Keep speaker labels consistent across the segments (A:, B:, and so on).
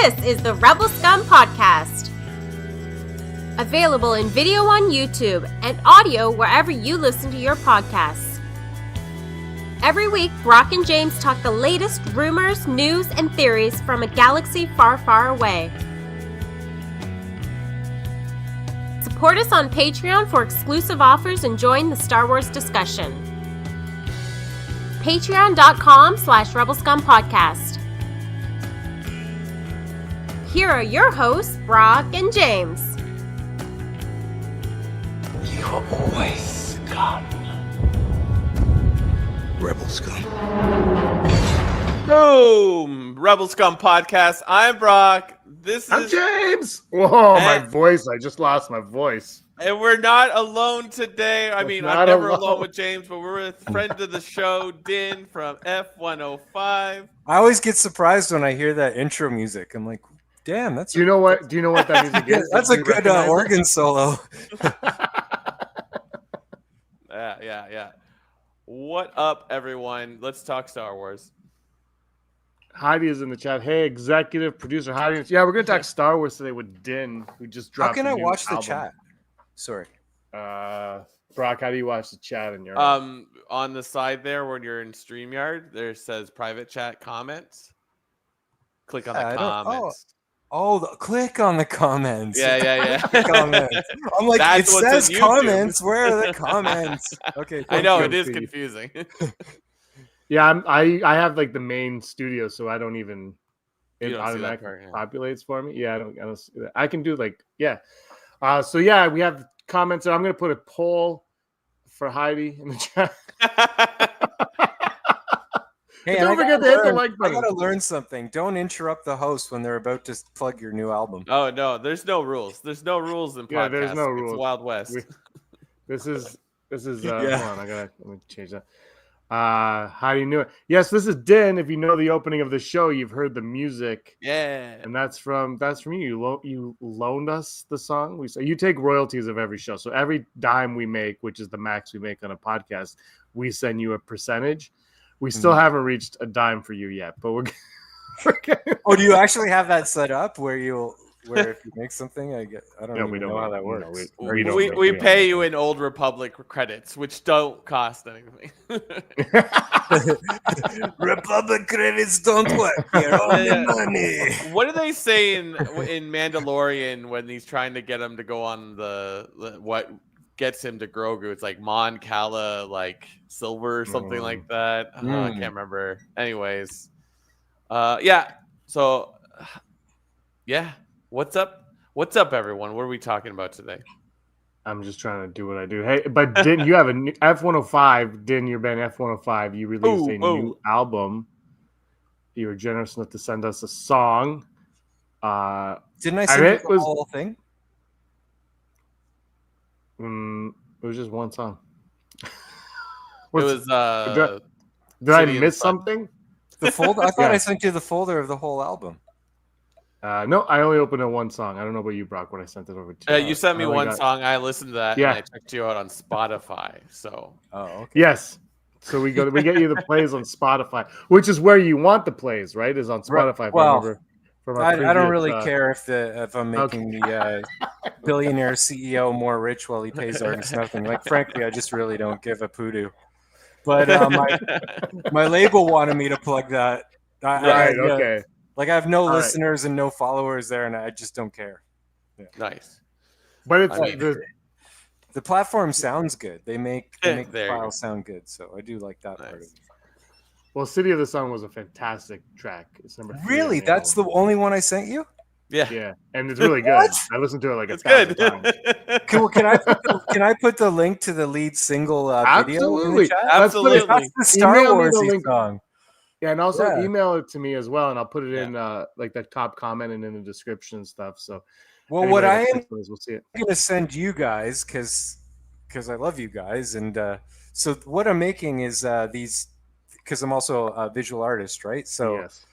A: This is the Rebel Scum Podcast. Available in video on YouTube and audio wherever you listen to your podcasts. Every week, Brock and James talk the latest rumors, news, and theories from a galaxy far, far away. Support us on Patreon for exclusive offers and join the Star Wars discussion. Patreon.com/RebelScumPodcast. Here are your hosts, Brock and James.
B: You're always scum. Rebel Scum.
C: Boom! Rebel Scum Podcast. I'm Brock.
D: I'm James. Whoa, my voice. I just lost my voice.
C: And we're not alone today. I'm never alone with James, but we're with friend of the show, Din from F105.
E: I always get surprised when I hear that intro music. I'm like, damn, that's...
D: Do you know what that music is?
E: That's a good organ solo.
C: Yeah. What up, everyone? Let's talk Star Wars.
D: Heidi is in the chat. Hey, executive producer Heidi. Yeah, we're going to talk Star Wars today with Din, who just dropped.
E: How can I watch
D: album.
E: The chat? Sorry.
D: Brock, how do you watch the chat in your
C: on the side there when you're in StreamYard, there says private chat comments. Click on the comments.
E: Click on the comments.
C: Yeah.
E: Comments. I'm like, it says comments. Where are the comments? Okay.
C: I know it is confusing.
D: Yeah, I have like the main studio, so I don't even it automatically populates for me. Yeah, I don't see that. I can do we have comments. I'm gonna put a poll for Heidi in the chat.
E: Hey, don't forget to hit the like button. I gotta learn something. Don't interrupt the host when they're about to plug your new album.
C: Oh no, there's no rules. There's no rules in podcasts.
D: Yeah, there's no rules.
C: It's Wild West.
D: This is hold on, let me change that. How do you know it? Yes, this is Din. If you know the opening of the show, you've heard the music.
C: Yeah,
D: and that's from you. You loaned us the song. We say you take royalties of every show, so every dime we make, which is the max we make on a podcast, we send you a percentage. We still haven't reached a dime for you yet, but we're getting...
E: Oh, do you actually have that set up where if you make something, I don't know how that works.
C: We pay you in Old Republic credits, which don't cost anything.
E: Republic credits don't work. You're only money.
C: What do they say in Mandalorian when he's trying to get him to go on the what gets him to Grogu? It's like Mon Cala, like silver or something like that. I can't remember. Anyways, So, what's up? What's up, everyone? What are we talking about today?
D: I'm just trying to do what I do. Hey, but Din, you have a new F105. Din, your band F105. You released a new album. You were generous enough to send us a song.
E: Didn't I send you the whole thing?
D: It was just one song.
C: Did
D: I miss something?
E: The folder? I thought I sent you the folder of the whole album.
D: No, I only opened it one song. I don't know about you, Brock, when I sent it over to
C: you. Sent me one song. I listened to that.
D: Yeah.
C: And I checked you out on Spotify. So.
E: Oh, okay.
D: Yes. So we get you the plays on Spotify, which is where you want the plays, right? Is on Spotify.
E: Well, I don't really care if I'm making the billionaire CEO more rich while he pays artists nothing. Like, frankly, I just really don't give a poodoo. But my label wanted me to plug that.
D: Okay.
E: Like, I have no listeners and no followers there, and I just don't care. Yeah.
C: Nice.
D: But it's
E: the platform sounds good. They make the file sound good, so I do like that part of it.
D: Well, City of the Sun was a fantastic track. It's number 3.
E: Really? That's the only one I sent you?
D: Yeah, and it's really good. I listened to it like
C: it's good.
E: Cool. Can I put the link to the lead single video in the chat?
C: Absolutely.
E: That's the Star Wars song.
D: Yeah, and also email it to me as well, and I'll put it in like the top comment and in the description and stuff. So,
E: what I am
D: we'll see it.
E: going to send you guys because I love you guys, and so what I'm making is these because I'm also a visual artist, right? So,
D: yes.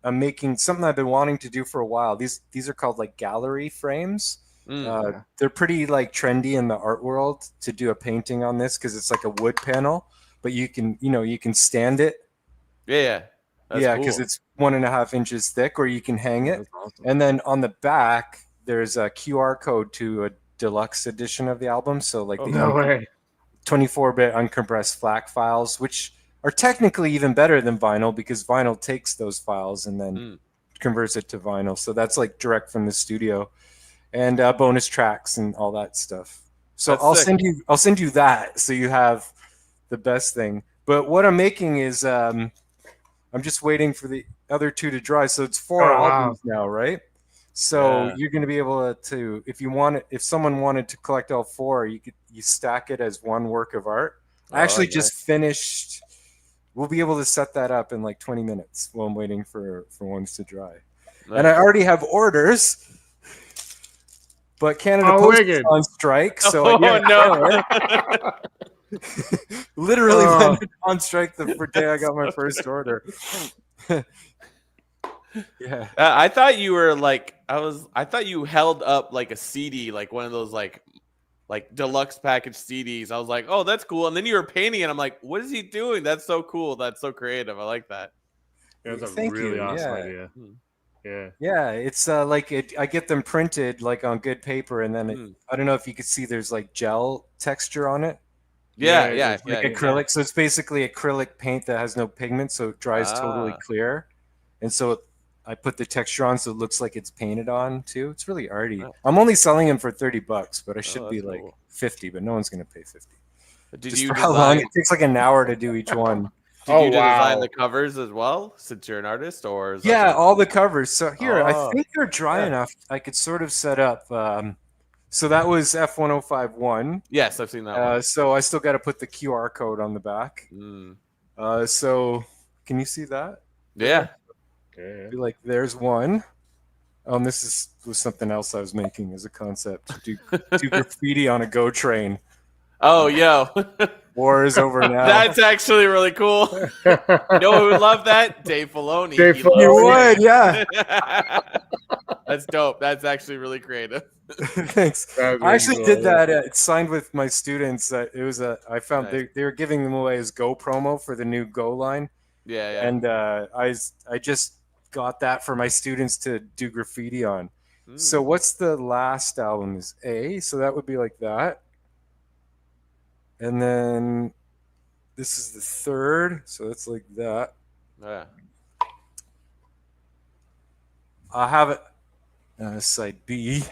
E: I'm making something I've been wanting to do for a while. These are called like gallery frames. They're pretty like trendy in the art world to do a painting on this because it's like a wood panel, but you can stand it.
C: Yeah.
E: because it's 1.5 inches thick, or you can hang it.
D: Awesome.
E: And then on the back, there's a QR code to a deluxe edition of the album. So like 24-bit uncompressed FLAC files, which are technically even better than vinyl because vinyl takes those files and then converts it to vinyl. So that's like direct from the studio, and bonus tracks and all that stuff. So I'll send you that so you have the best thing. But what I'm making is I'm just waiting for the other 2 to dry. So it's 4 albums now, right? So you're going to be able to, if someone wanted to collect all 4, you stack it as one work of art. I actually just finished. We'll be able to set that up in like 20 minutes while I'm waiting for ones to dry. Nice. And I already have orders, but Canada Post is on strike. So literally went on strike the day I got my first order.
C: Yeah, I thought you were like I thought you held up like a CD, like one of those like deluxe package CDs. I was like, oh, that's cool. And then you were painting, and I'm like, what is he doing? That's so cool. That's so creative. I like that.
D: Yeah, that's a really awesome idea.
E: Yeah, it's I get them printed like on good paper, and then I don't know if you could see there's like gel texture on it.
C: Yeah,
E: acrylic. So it's basically acrylic paint that has no pigment, so it dries totally clear. And so I put the texture on so it looks like it's painted on too. It's really arty. Oh. I'm only selling them for $30, but I should be like 50, but no one's gonna pay 50.
C: Did you
E: how long it takes? Like an hour to do each one.
C: Did you design the covers as well, since you're an artist, or
E: all the covers? So here, I think they're dry enough. I could sort of set up. So that was F1051.
C: Yes, I've seen that one.
E: So I still got to put the QR code on the back. So can you see that?
C: Yeah.
E: Okay. Like there's one. This was something else I was making as a concept. Do graffiti on a GO train.
C: Oh, yo.
E: War is over now.
C: That's actually really cool. You know who would love that? Dave Filoni.
E: You would, yeah.
C: That's dope. That's actually really creative.
E: Thanks. I actually did that. It's signed with my students. I found they were giving them away as Go promo for the new Go line.
C: Yeah.
E: And I just got that for my students to do graffiti on. So what's the last album? Is A. So that would be like that. And then this is the third. So it's like that.
C: Yeah.
E: I'll have it side B.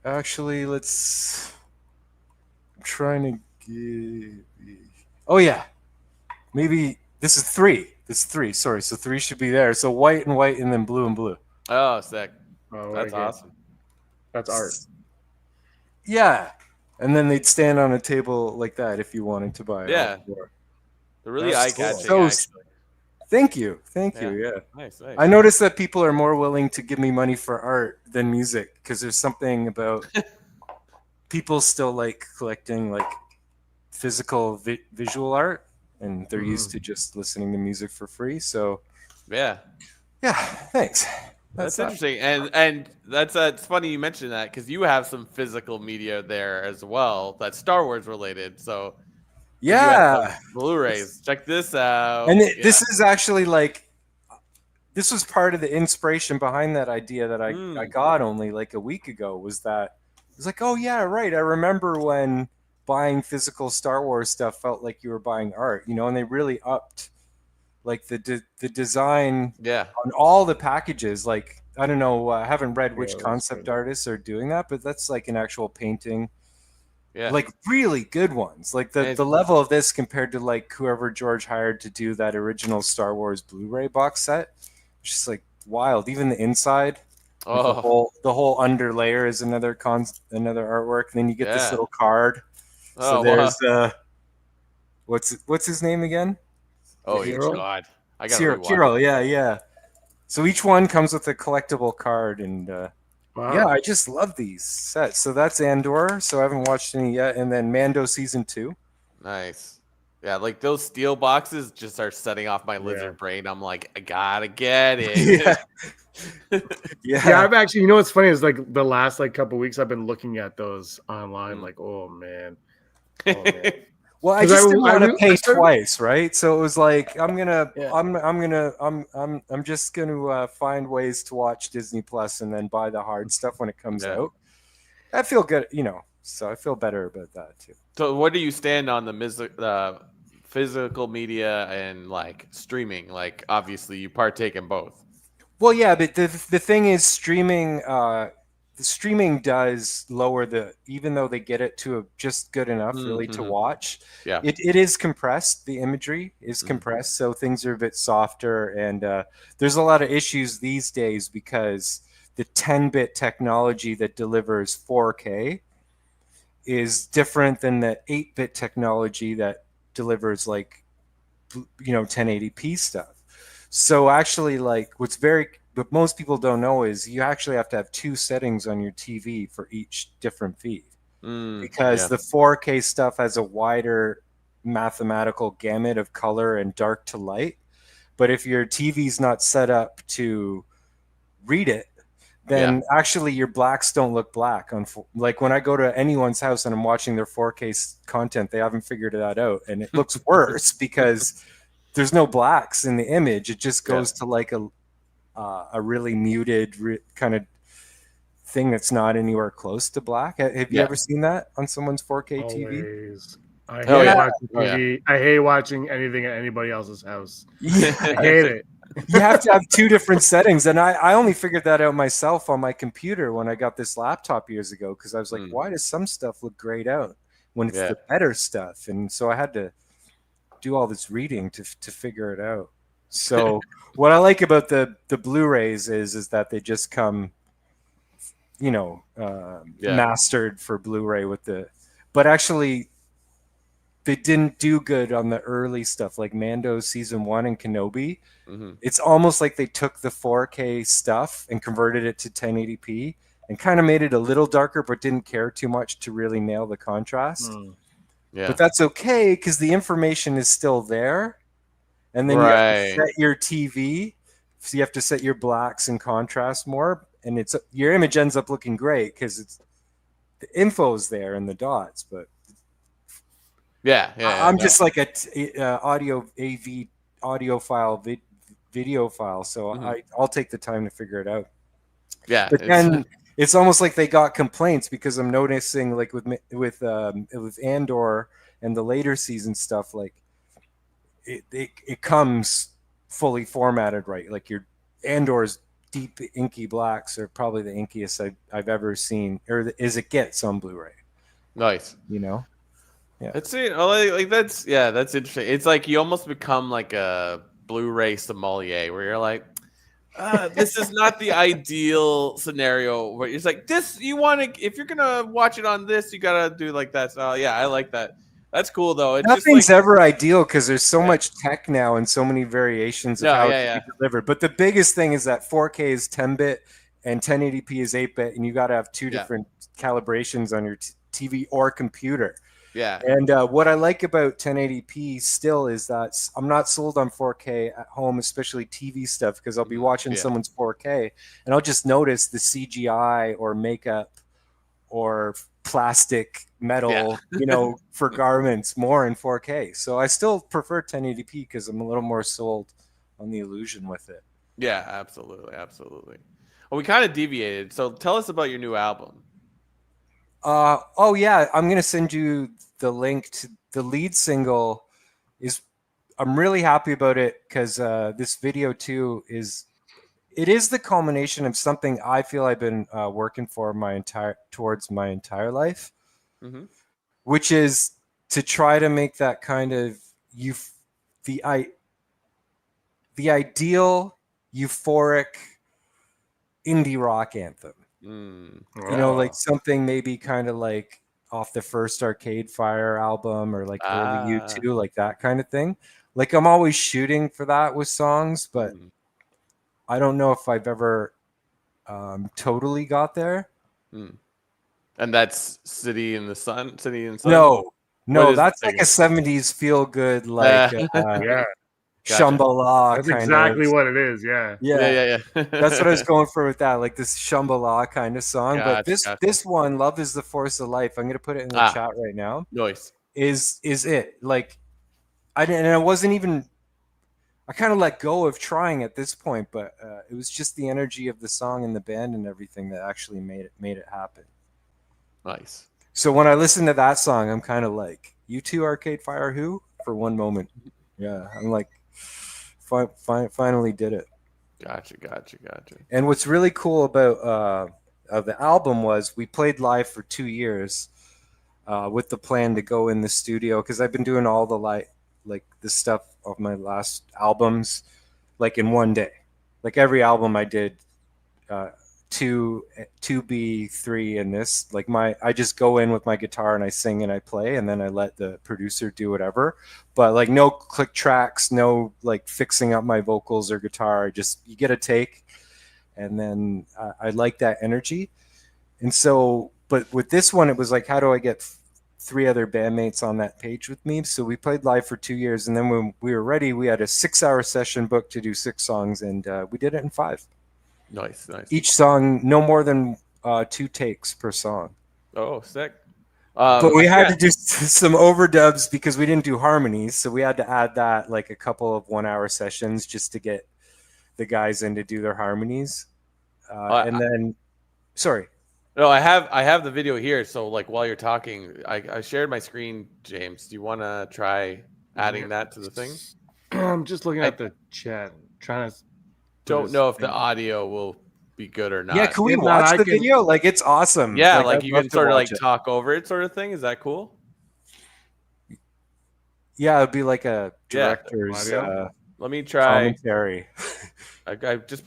E: Actually, I'm trying to get. Oh yeah, maybe this is 3. This is 3. Sorry, so 3 should be there. So white and white, and then blue and blue.
C: Oh, sick! That's awesome.
D: That's art.
E: Yeah, and then they'd stand on a table like that if you wanted to buy it.
C: Yeah, they're really eye-catching. Actually.
E: Thank you. Yeah.
C: Nice.
E: I noticed that people are more willing to give me money for art than music because there's something about people still like collecting like physical visual art, and they're used to just listening to music for free. So
C: yeah,
E: thanks.
C: That's interesting, and it's funny you mentioned that because you have some physical media there as well that's Star Wars related. So.
E: Yeah,
C: Blu-rays. Check this out.
E: And this is actually this was part of the inspiration behind that idea that I got only like a week ago. Was that it was like, oh yeah, right. I remember when buying physical Star Wars stuff felt like you were buying art, and they really upped like the design on all the packages. Like I don't know, I haven't read which concept artists are doing that, but that's like an actual painting.
C: Yeah.
E: Like really good ones. Like the level of this compared to like whoever George hired to do that original Star Wars Blu-ray box set. It's just like wild. Even the inside. Oh. The whole under layer is another artwork. And then you get this little card. So there's what's his name again?
C: Oh God. I got
E: Kiro, yeah. So each one comes with a collectible card, and wow. Yeah, I just love these sets. So that's Andor. So I haven't watched any yet. And then Mando Season 2.
C: Nice. Yeah, like those steel boxes just are setting off my lizard brain. I'm like, I gotta get it.
D: Yeah. I've actually, what's funny is like the last couple weeks I've been looking at those online. Like, oh man.
E: Well, I just didn't want to pay twice, right? So it was like I'm just gonna find ways to watch Disney Plus and then buy the hard stuff when it comes out. I feel good, so I feel better about that too.
C: So what do you stand on the physical media and like streaming? Like obviously you partake in both.
E: Well, yeah, but the thing is streaming. The streaming does lower even though they get it to just good enough really to watch.
C: Yeah,
E: it is compressed. The imagery is compressed, so things are a bit softer, and there's a lot of issues these days because the 10-bit technology that delivers 4K is different than the 8-bit technology that delivers 1080p stuff. So actually, like what most people don't know is you actually have to have 2 settings on your TV for each different feed because the 4K stuff has a wider mathematical gamut of color and dark to light. But if your TV's not set up to read it, then actually your blacks don't look black. Like when I go to anyone's house and I'm watching their 4K content, they haven't figured that out. And it looks worse because there's no blacks in the image. It just goes to like a really muted kind of thing that's not anywhere close to black. Have you ever seen that on someone's 4K
D: Always.
E: TV?
D: I hate watching TV. I hate watching anything at anybody else's house. I hate it.
E: You have to have 2 different settings, and I only figured that out myself on my computer when I got this laptop years ago because I was like, why does some stuff look grayed out when it's the better stuff? And so I had to do all this reading to figure it out. So what I like about the Blu-rays is that they just come, mastered for Blu-ray but actually they didn't do good on the early stuff like Mando season 1 and Kenobi. It's almost like they took the 4K stuff and converted it to 1080p and kind of made it a little darker, but didn't care too much to really nail the contrast. But that's okay because the information is still there. And then you have to set your TV. So you have to set your blacks and contrast more. And your image ends up looking great because the info's there and the dots. But I'm just like a audio AV audio file, video file. So I'll take the time to figure it out.
C: Yeah.
E: But then it's almost like they got complaints because I'm noticing like with Andor and the later season stuff, like it comes fully formatted right. Like your Andor's deep inky blacks are probably the inkiest I've ever seen, or as it gets on Blu-ray.
C: Nice.
E: Yeah.
C: That's it. That's interesting. It's like you almost become like a Blu-ray sommelier where you're like, this is not the ideal scenario where it's like this. You want to, if you're gonna watch it on this, you gotta do like that. So I like that. That's cool though. It's
E: Nothing's ever ideal because there's so much tech now and so many variations of how it can be delivered. But the biggest thing is that 4K is 10-bit and 1080p is 8-bit, and you got to have 2 different calibrations on your TV or computer.
C: Yeah.
E: And what I like about 1080p still is that I'm not sold on 4K at home, especially TV stuff, because I'll be watching someone's 4K and I'll just notice the CGI or makeup or plastic metal, for garments more in 4K. So I still prefer 1080p because I'm a little more sold on the illusion with it.
C: Yeah, absolutely. Well, we kind of deviated. So tell us about your new album.
E: I'm going to send you the link to the lead single. I'm really happy about it because this video too is the culmination of something I feel I've been working for towards my entire life, which is to try to make that kind of the ideal euphoric indie rock anthem. Like something maybe kind of like off the first Arcade Fire album or like early U2, like that kind of thing. Like I'm always shooting for that with songs, but I don't know if I've ever totally got there.
C: And that's City in the Sun?
E: No, that's like a 70s feel good, like Shambhala.
D: That's exactly what it is. Yeah.
E: That's what I was going for with that, like this Shambhala kind of song. But this one, Love is the Force of Life, I'm going to put it in the chat right now.
C: Nice.
E: is it. Like I didn't, and I wasn't even. I kind of let go of trying at this point, but it was just the energy of the song and the band and everything that actually made it happen.
C: Nice.
E: So when I listen to that song, I'm kind of like, "You two, Arcade Fire, who?" For one moment. Yeah, I'm like, finally did it.
C: Gotcha.
E: And what's really cool about the album was we played live for 2 years with the plan to go in the studio, because I've been doing all the like the stuff of my last albums like in one day. Like every album I did 2B 3 in this, like I just go in with my guitar and I sing and I play, and then I let the producer do whatever. But like no click tracks, no like fixing up my vocals or guitar. Just you get a take, and then I like that energy. And so, but with this one, it was like, how do I get 3 other bandmates on that page with me? So we played live for 2 years, and then when we were ready, we had a 6-hour session booked to do 6 songs, and we did it in 5.
C: Nice.
E: Each song, no more than 2 takes per song.
C: Oh, sick.
E: But we had to do some overdubs because we didn't do harmonies, so we had to add that like a couple of 1-hour sessions just to get the guys in to do their harmonies. And then, sorry.
C: No, I have the video here. So like while you're talking, I shared my screen, James. Do you want to try adding that to the thing?
D: I'm just looking at the chat, trying to.
C: Don't know if the audio will be good or not.
E: Yeah, can we watch the video? Like, it's awesome.
C: Yeah, like you can sort of like talk over it, sort of thing. Is that cool?
E: Yeah, it'd be like a director's
C: let me try
E: commentary.
C: I just.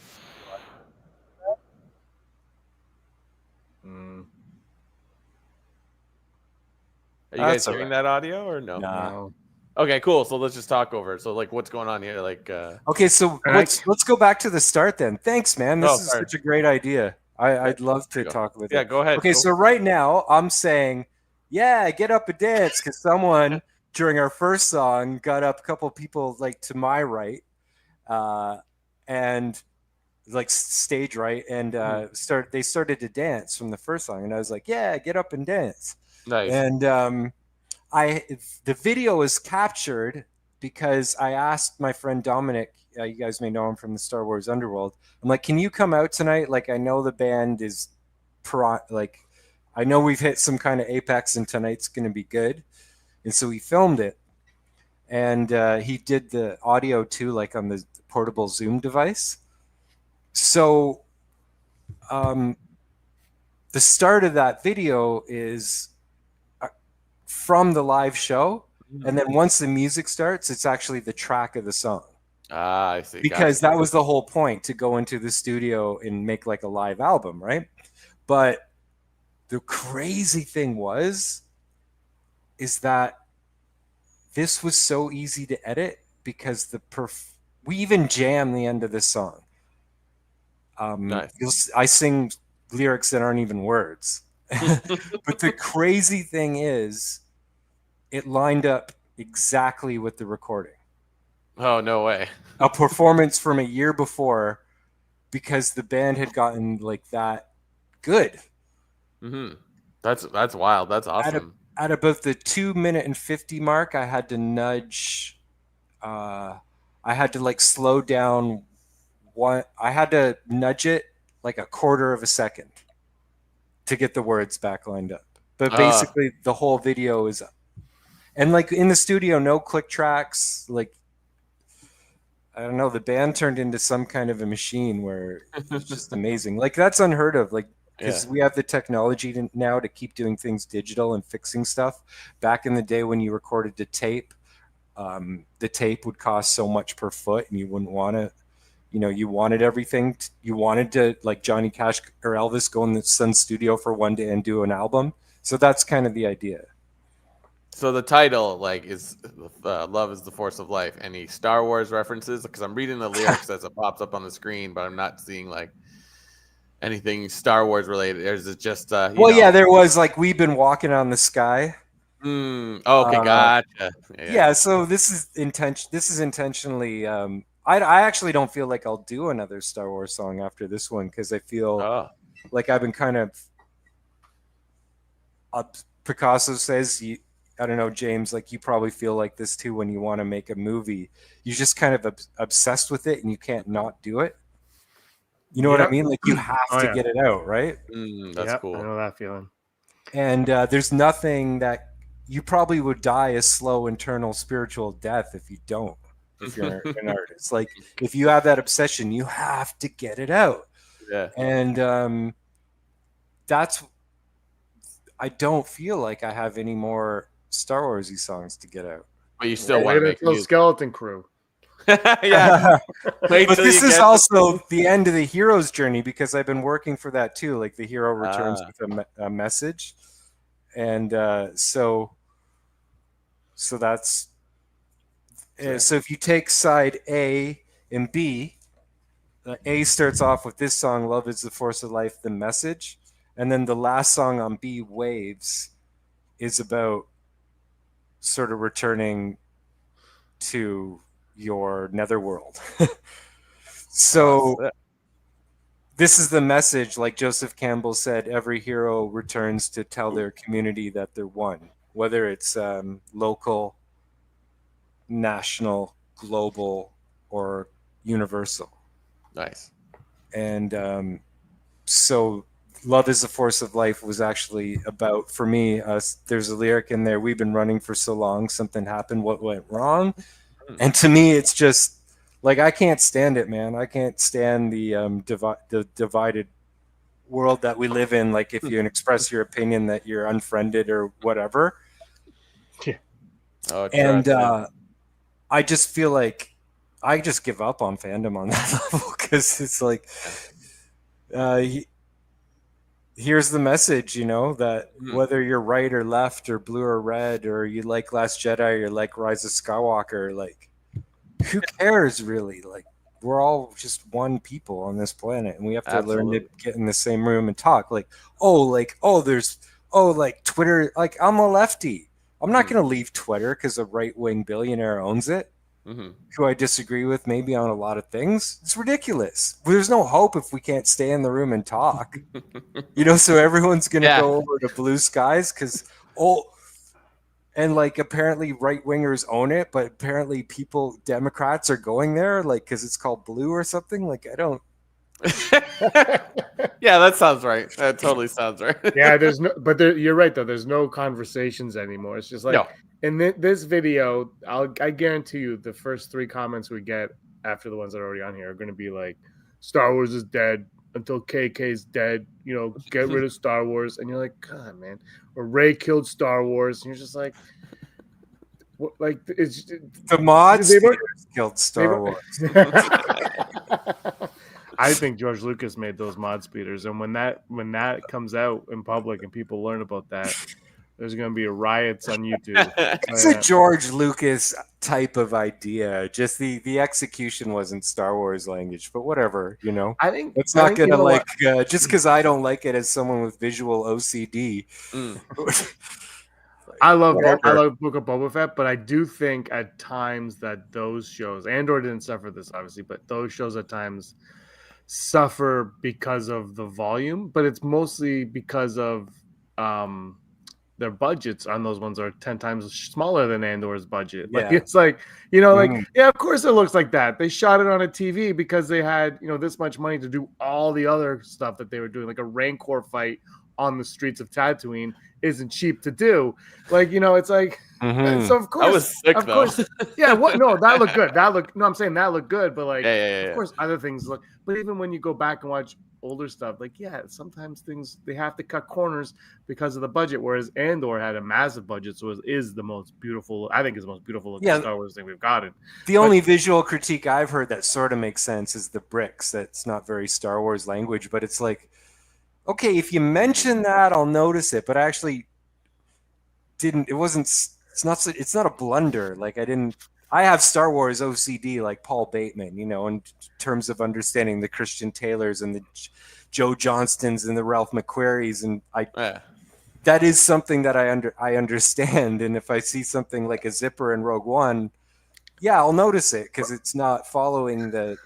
C: Are you guys hearing that audio or no?
E: No.
C: Okay, cool. So let's just talk over it. So like, what's going on here? Like,
E: okay, so let's go back to the start then. Thanks, man. This is such a great idea. I'd love to talk with you.
C: Yeah, go ahead.
E: Okay, so right now I'm saying, yeah, get up and dance, because someone during our first song got up, a couple people like to my right, and like stage right, and they started to dance from the first song, and I was like, yeah, get up and dance.
C: Nice.
E: And the video is captured because I asked my friend Dominic, you guys may know him from the Star Wars Underworld. I'm like, can you come out tonight? Like, I know the band is like, I know we've hit some kind of apex and tonight's going to be good. And so he filmed it, and he did the audio too, like on the portable Zoom device. So the start of that video is from the live show, and then once the music starts, it's actually the track of the song.
C: Ah, I see.
E: Because that was the whole point, to go into the studio and make like a live album, right? But the crazy thing is that this was so easy to edit, because we even jam the end of the song. Nice. I sing lyrics that aren't even words. But the crazy thing is, it lined up exactly with the recording.
C: Oh, no way.
E: A performance from a year before, because the band had gotten like that good.
C: Mm-hmm. That's wild. That's awesome.
E: At about the 2-minute and 50 mark, I had to nudge. I had to like slow down. I had to nudge it like a quarter of a second to get the words back lined up. But basically, the whole video is up. And like in the studio, no click tracks. Like, I don't know, the band turned into some kind of a machine where it's just amazing. Like, that's unheard of. Like, because we have the technology now to keep doing things digital and fixing stuff. Back in the day when you recorded to tape, the tape would cost so much per foot, and you wouldn't want to, you wanted everything. You wanted to, like Johnny Cash or Elvis, go in the Sun studio for one day and do an album. So that's kind of the idea.
C: So the title, like, is "Love is the Force of Life." Any Star Wars references? Because I'm reading the lyrics as it pops up on the screen, but I'm not seeing like anything Star Wars related. Or is it just?
E: Yeah, there was like "We've been walking on the sky."
C: Okay, gotcha.
E: Yeah, so this is intentionally. I actually don't feel like I'll do another Star Wars song after this one, because I feel like I've been kind of. Picasso says I don't know, James, like you probably feel like this too when you want to make a movie. You're just kind of obsessed with it and you can't not do it. You know what I mean? Like you have to get it out, right?
C: That's cool.
D: I know that feeling.
E: And there's nothing that you probably would die a slow internal spiritual death if you don't. If you're an artist, like if you have that obsession, you have to get it out.
C: Yeah.
E: And I don't feel like I have any more Star Warsy songs to get out.
C: But you still want to make
D: a Skeleton Crew.
C: Yeah.
E: But this is also the end of the hero's journey because I've been working for that too. Like the hero returns with a message. And so that's so if you take side A and B, A starts off with this song, Love is the Force of Life, the message. And then the last song on B, Waves, is about sort of returning to your netherworld. So this is the message, like Joseph Campbell said, every hero returns to tell their community that they're one, whether it's local, national, global, or universal.
C: Nice.
E: And so Love is the Force of Life was actually about, for me, there's a lyric in there, we've been running for so long, something happened, what went wrong? And to me, it's just, like, I can't stand it, man. I can't stand the divided world that we live in. Like, if you express your opinion that you're unfriended or whatever.
D: Yeah.
E: And I just feel like I just give up on fandom on that level because it's like, here's the message, you know, that whether you're right or left or blue or red or you like Last Jedi or you like Rise of Skywalker, like, who cares really? Like, we're all just one people on this planet and we have to learn to get in the same room and talk. Like Twitter, like I'm a lefty. I'm not going to leave Twitter because a right-wing billionaire owns it, who I disagree with maybe on a lot of things. It's ridiculous. There's no hope if we can't stay in the room and talk. You know, so everyone's going to go over to Blue Skies because, and like apparently right-wingers own it, but apparently Democrats are going there, like, because it's called Blue or something. Like, I don't.
C: Yeah, that sounds right. That totally sounds right.
D: Yeah, you're right though. There's no conversations anymore. It's just like in this video, I guarantee you, the first 3 comments we get after the ones that are already on here are going to be like, "Star Wars is dead until KK's dead." You know, get rid of Star Wars, and you're like, "God, man," or Rey killed Star Wars, and you're just like, "What?" Like it's
E: the mods killed Star Wars.
D: I think George Lucas made those mod speeders, and when that comes out in public and people learn about that, there's going to be riots on YouTube.
E: It's a George Lucas type of idea. Just the execution wasn't Star Wars language, but whatever, you know.
D: I think
E: it's not going to just because I don't like it as someone with visual OCD.
D: I love Book of Boba Fett, but I do think at times that those shows, Andor didn't suffer this obviously, but those shows at times suffer because of the volume, but it's mostly because of their budgets on those ones are 10 times smaller than Andor's budget. Like it's like, you know, like of course it looks like that. They shot it on a TV because they had, you know, this much money to do all the other stuff that they were doing, like a Rancor fight on the streets of Tatooine isn't cheap to do. Like, you know, it's like so of course
C: that was sick, though.
D: That looked good. I'm saying that looked good, but like
C: of
D: course other things look, but even when you go back and watch older stuff, like sometimes things they have to cut corners because of the budget, whereas Andor had a massive budget, so is the most beautiful, I think is the most beautiful looking Star Wars thing we've gotten.
E: Only visual critique I've heard that sort of makes sense is the bricks. That's not very Star Wars language, but it's like, okay, if you mention that, I'll notice it, but I actually didn't. It's not a blunder. Like I have Star Wars OCD like Paul Bateman, you know, in terms of understanding the Christian Taylors and the Joe Johnstons and the Ralph McQuarries, and that is something that I understand. And if I see something like a zipper in Rogue One, I'll notice it because it's not following the.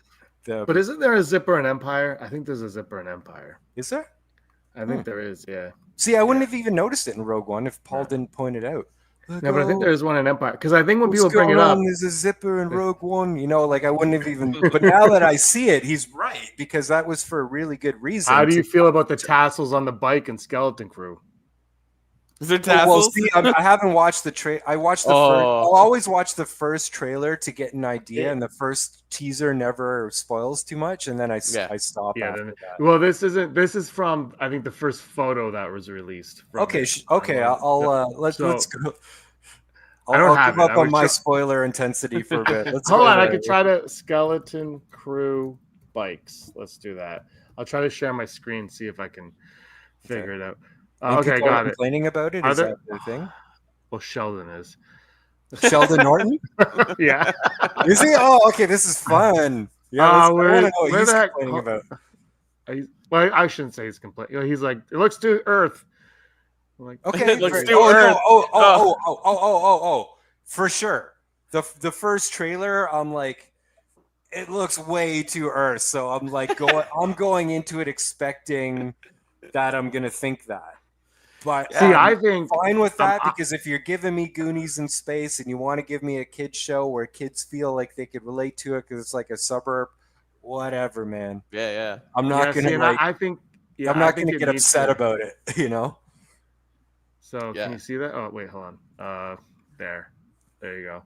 D: But isn't there a zipper in Empire? I think there's a zipper in Empire.
E: Is there?
D: I think there is. Yeah.
E: See, I wouldn't have even noticed it in Rogue One if Paul didn't point it out.
D: No, but I think there's one in Empire because I think when people bring it up,
E: there's a zipper in Rogue One. Like I wouldn't have even. But now that I see it, he's right because that was for a really good reason.
D: How do you feel about the tassels on the bike in Skeleton Crew?
C: Is there tassels?
E: Well, see, I haven't watched the trailer. I watched the first. I'll always watch the first trailer to get an idea, and the first teaser never spoils too much, and then I stop.
D: Yeah. Well, this is from I think the first photo that was released.
E: Let's go.
D: I'll
E: give up on my spoiler intensity for a bit.
D: Hold on, I could try to Skeleton Crew bikes. Let's do that. I'll try to share my screen, see if I can figure it out. Okay, got it.
E: Complaining about it? Is that the thing?
D: Well, Sheldon is.
E: Sheldon Norton?
D: Yeah.
E: Is he? Oh, okay. This is fun. Yeah. I want to know what he's complaining about.
D: Well, I shouldn't say he's complaining. He's like, it looks too Earth. I'm like,
E: okay,
C: let's do Earth.
E: For sure. The first trailer, I'm like, it looks way too Earth. So I'm like, I'm going into it expecting that I'm gonna think that. But
D: I think
E: fine with that because if you're giving me Goonies in space and you want to give me a kids show where kids feel like they could relate to it because it's like a suburb, whatever, man.
C: Yeah.
E: I'm not gonna I'm not gonna get upset about it,
D: So can you see that? Oh wait, hold on. There you go.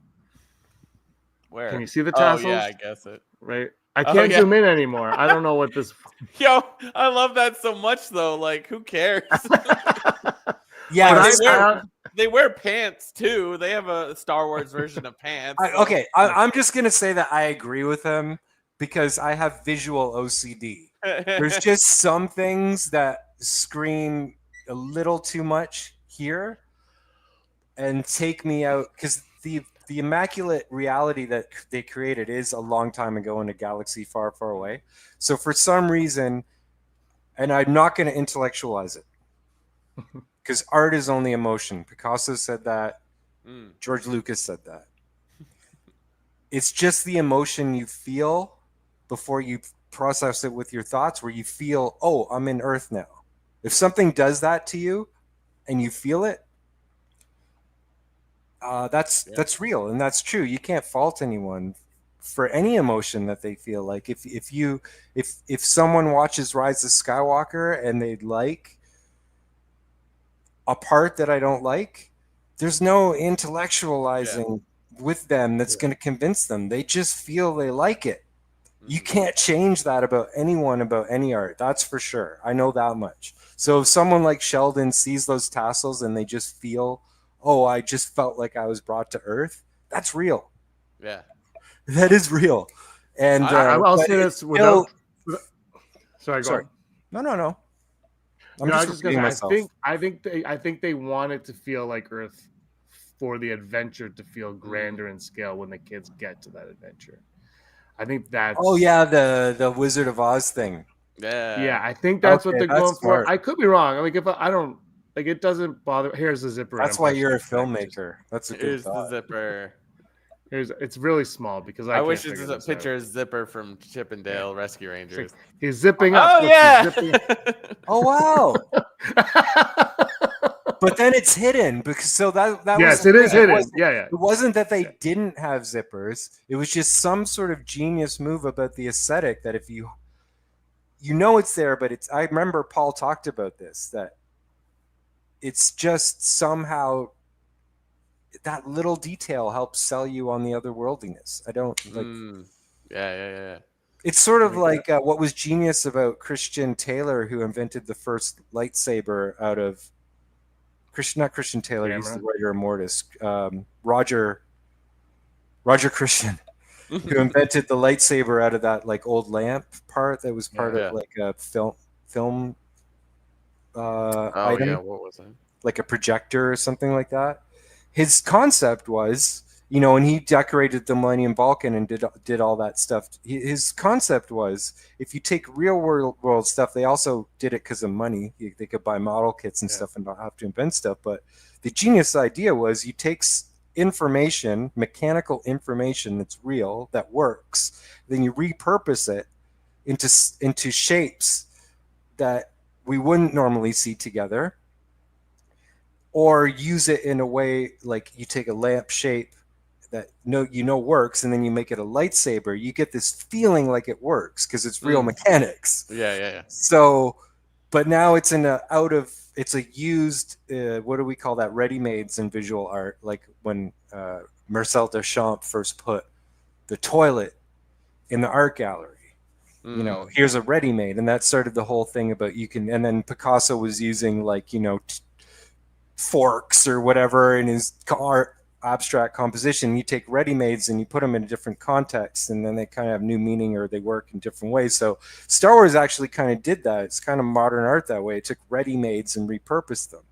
C: Where?
D: Can you see the tassels?
C: Oh yeah, I guess it.
D: Right. I can't zoom in anymore. I don't know what this.
C: Yo, I love that so much though. Like, who cares?
E: Yeah,
C: they wear pants too. They have a Star Wars version of pants.
E: I'm just gonna say that I agree with him because I have visual OCD. There's just some things that scream a little too much here and take me out because the immaculate reality that they created is a long time ago in a galaxy far, far away. So for some reason, and I'm not going to intellectualize it because art is only emotion. Picasso said that. George Lucas said that. It's just the emotion you feel before you process it with your thoughts where you feel, oh, I'm in Earth now. If something does that to you and you feel it, that's real and that's true. You can't fault anyone for any emotion that they feel. Like if someone watches Rise of Skywalker and they like a part that I don't like, there's no intellectualizing with them that's going to convince them. They just feel they like it. You can't change that about anyone, about any art. That's for sure. I know that much. So if someone like Sheldon sees those tassels and they just feel, oh, I just felt like I was brought to Earth, that's real.
C: Yeah.
E: That is real. And
D: I'll say this without... Sorry, go on.
E: No.
D: I was just gonna say, I think they wanted to feel like Earth for the adventure to feel grander in scale when the kids get to that adventure. I think that's...
E: Oh, yeah, the Wizard of Oz thing.
C: Yeah,
D: I think that's what they're going
E: smart.
D: for. I could be wrong. Like if I don't like, it doesn't bother. Here's the zipper.
E: That's why you're a filmmaker. That's a good
C: Here's
E: thought.
C: the zipper.
D: It's really small because
C: I wish it's a picture of Zipper from Chippendale Rescue Rangers.
D: He's zipping up.
C: Oh yeah.
E: Oh wow. But then it's hidden because
D: yes, it is hidden. It
E: wasn't that they didn't have zippers. It was just some sort of genius move about the aesthetic that if you know it's there, but it's. I remember Paul talked about this, that it's just somehow that little detail helps sell you on the otherworldliness. I don't like.
C: Yeah.
E: It's sort of like what was genius about Christian Taylor, who invented the first lightsaber out of. Not Christian Taylor, he's the writer of Mortis. Roger Christian, who invented the lightsaber out of that like old lamp part that was part of like a film item. Yeah, what was it? Like a projector or something like that. His concept was, and he decorated the Millennium Falcon and did all that stuff. His concept was, if you take real world stuff, they also did it because of money. They could buy model kits and stuff and not have to invent stuff. But the genius idea was you take information, mechanical information that's real, that works, then you repurpose it into shapes that we wouldn't normally see together. or use it in a way like you take a lamp shape that works, and then you make it a lightsaber. You get this feeling like it works because it's real mechanics.
C: Yeah.
E: So, but now it's it's a used, what do we call that? Ready-mades in visual art, like when Marcel Duchamp first put the toilet in the art gallery. Here's a ready-made, and that started the whole thing about and then Picasso was using like, forks or whatever in his art abstract composition. You take ready-mades and you put them in a different context, and then they kind of have new meaning, or they work in different ways. So Star Wars actually kind of did that. It's kind of modern art that way. It took ready-mades and repurposed them.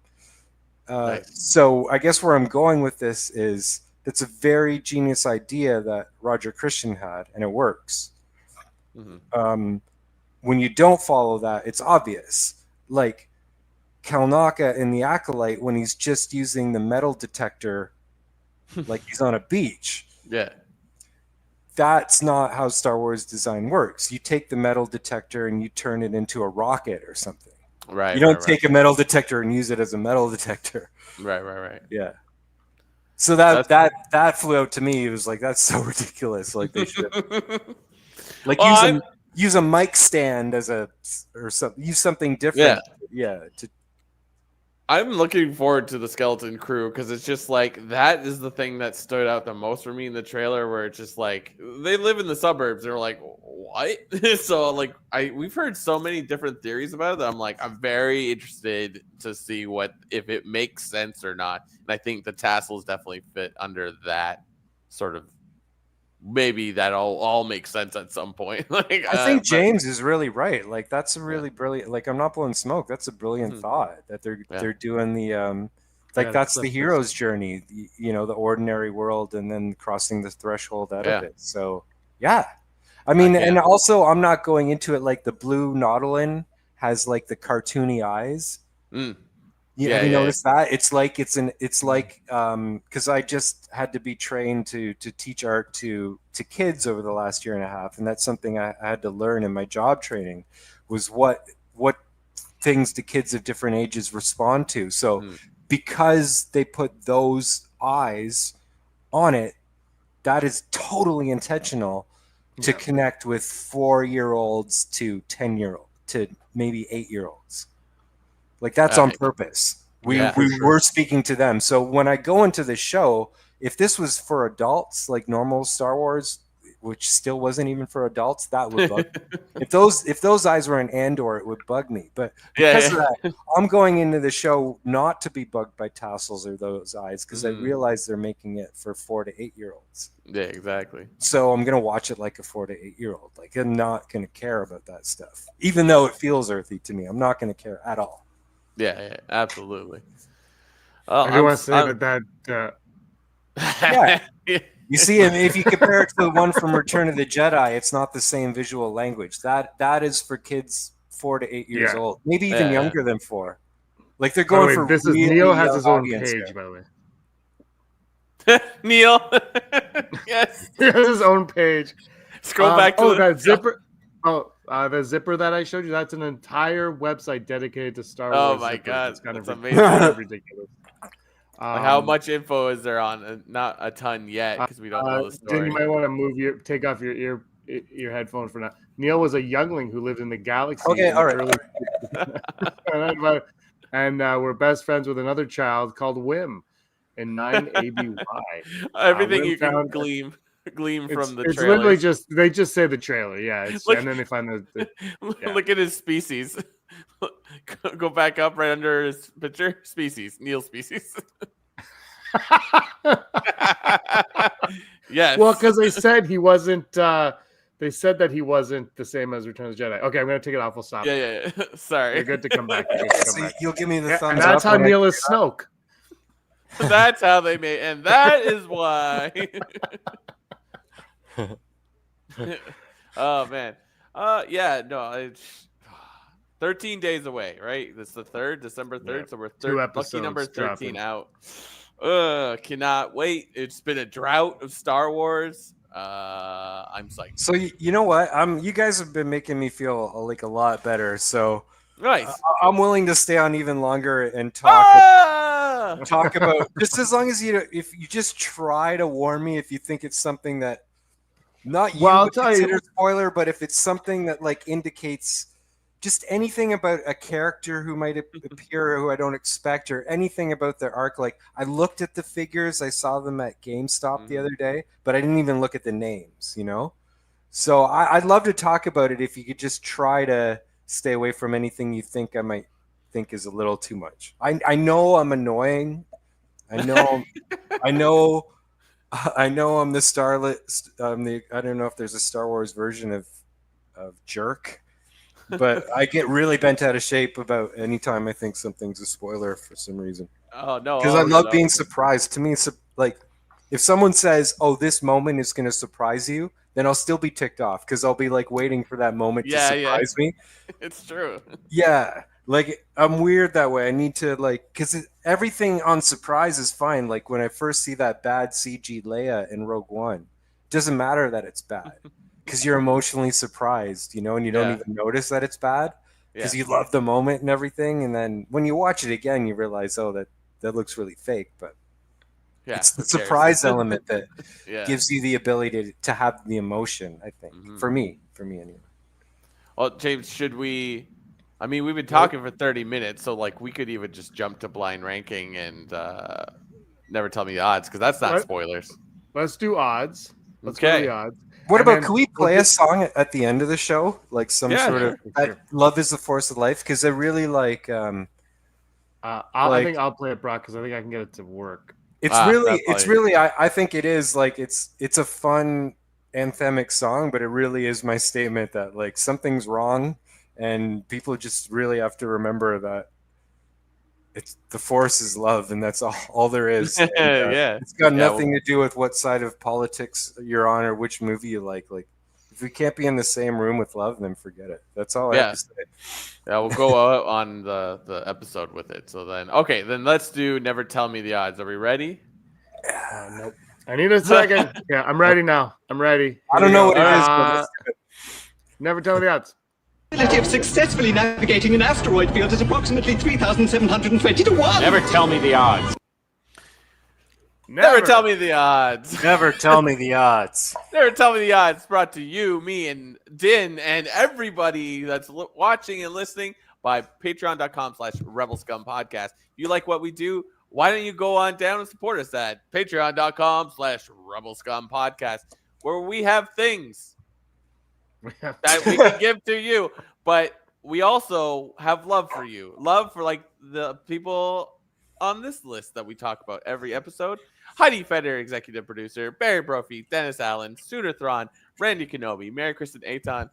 E: Nice. So I guess where I'm going with this is it's a very genius idea that Roger Christian had, and it works. Mm-hmm. When you don't follow that, it's obvious. Like Kalnaka in The Acolyte, when he's just using the metal detector like he's on a beach.
C: Yeah.
E: That's not how Star Wars design works. You take the metal detector and you turn it into a rocket or something.
C: Right.
E: You don't take a metal detector and use it as a metal detector.
C: Right.
E: Yeah. So that flew out to me. It was like, that's so ridiculous. Like they should like use a mic stand as use something different. Yeah.
C: I'm looking forward to the Skeleton Crew because it's just like that is the thing that stood out the most for me in the trailer, where it's just like they live in the suburbs. They're like, what? So like we've heard so many different theories about it that I'm very interested to see if it makes sense or not. And I think the tassels definitely fit under that sort of. Maybe that all makes sense at some point. I
E: think James is really right. Like that's a really brilliant. Like I'm not blowing smoke. That's a brilliant thought that they're doing the that's the hero's journey. The ordinary world and then crossing the threshold out of it. So yeah, I mean, and also I'm not going into it like the blue Nautilin has like the cartoony eyes. Have you noticed that? It's like because I just had to be trained to teach art to kids over the last year and a half, and that's something I had to learn in my job training was what things do kids of different ages respond to. So because they put those eyes on it, that is totally intentional to connect with 4-year-olds to 10-year-olds to maybe 8-year-olds. Like that's on purpose. We were speaking to them. So when I go into the show, if this was for adults, like normal Star Wars, which still wasn't even for adults, that would bug me. If those eyes were in Andor, it would bug me. But because of that, I'm going into the show not to be bugged by tassels or those eyes, because I realize they're making it for 4 to 8-year-olds.
C: Yeah, exactly.
E: So I'm gonna watch it like a 4 to 8-year-old. Like I'm not gonna care about that stuff, even though it feels earthy to me. I'm not gonna care at all.
C: Yeah, absolutely.
D: I do want to say that.
E: You see, if you compare it to the one from Return of the Jedi, it's not the same visual language. That is for kids 4 to 8 years old, maybe even younger than 4. Like they're going for.
D: This is Neil has his own page, by the
C: way. Neil, yes,
D: he has his own page.
C: Scroll back to
D: that zipper. The zipper that I showed you, that's an entire website dedicated to Star Wars.
C: Oh my god,
D: it's kind
C: of
D: amazing. Ridiculous.
C: How much info is there on? Not a ton yet, because we don't know the story.
D: You might want to take off your headphones for now. Neil was a youngling who lived in the galaxy.
E: Okay, all right.
D: And we're best friends with another child called Wim in 9ABY.
C: Everything you can glean from the trailer.
D: It's literally they just say the trailer, and then they find the
C: Look at his species. Go back up right under his picture. Species, Neil species. Yes.
D: Well, because they said he wasn't. They said that he wasn't the same as Return of the Jedi. Okay, I'm gonna take it off. We'll stop.
C: Yeah. Sorry.
D: You're good to come back.
E: You'll give me the thumbs up.
D: And that's how Neil is Snoke.
C: That's how they made, and that is why. Oh man. It's 13 days away, right? It's the 3rd, December 3rd, so we're lucky number 13 out. Cannot wait. It's been a drought of Star Wars. I'm psyched.
E: So you know what? You guys have been making me feel like a lot better. So
C: nice.
E: I'm willing to stay on even longer and talk. talk about, just as long as if you just try to warn me if you think it's something that not you would consider spoiler, but if it's something that like indicates just anything about a character who might appear who I don't expect, or anything about their arc. Like, I looked at the figures, I saw them at GameStop the other day, but I didn't even look at the names, So I'd love to talk about it if you could just try to stay away from anything you think I might think is a little too much. I know I'm annoying. I know I'm the starlet. I don't know if there's a Star Wars version of jerk, but I get really bent out of shape about any time I think something's a spoiler for some reason.
C: Oh no!
E: Because I love being surprised. To me, it's like if someone says, "Oh, this moment is going to surprise you," then I'll still be ticked off because I'll be like waiting for that moment to surprise me.
C: It's true.
E: Yeah, like I'm weird that way. I need to because everything on surprise is fine. Like when I first see that bad CG Leia in Rogue One, it doesn't matter that it's bad because you're emotionally surprised, and you don't even notice that it's bad because you love the moment and everything. And then when you watch it again, you realize, oh, that looks really fake, but. Yeah, it's the surprise element that gives you the ability to have the emotion, I think. For me anyway.
C: Well, James, should we... I mean, we've been talking for 30 minutes, so we could even just jump to blind ranking and never tell me the odds, because that's not spoilers.
D: Let's do odds. Let's go to the odds.
E: What about, can we play a song at the end of the show? Like some sort of... Love is the Force of Life? Because I really like...
D: I think I'll play it, Brock, because I think I can get it to work.
E: It's really. I think it is it's a fun anthemic song, but it really is my statement that something's wrong, and people just really have to remember that it's the Force is love, and that's all there is. And, it's got nothing to do with what side of politics you're on or which movie you like. Like, if we can't be in the same room with love, then forget it. That's all I have to say.
C: Yeah, we'll go out on the episode with it. So then let's do Never Tell Me the Odds. Are we ready?
D: Nope. I need a second. Yeah, I'm ready now. I'm ready.
E: I don't know what it is, but
D: Never Tell Me the Odds.
F: The probability of successfully navigating an asteroid field is approximately 3,720 to 1.
B: Never tell me the odds.
C: Never tell me the odds.
E: Never tell me the odds.
C: Never tell me the odds. Brought to you, me, and Din, and everybody that's watching and listening by patreon.com/Rebel Scum Podcast. If you like what we do, why don't you go on down and support us at patreon.com/Rebel Scum Podcast, where we have things that we can give to you, but we also have love for you. Love for the people on this list that we talk about every episode. Heidi Feder, executive producer, Barry Brophy, Dennis Allen, Suter Thrawn, Randy Kenobi, Mary Kristen Aton,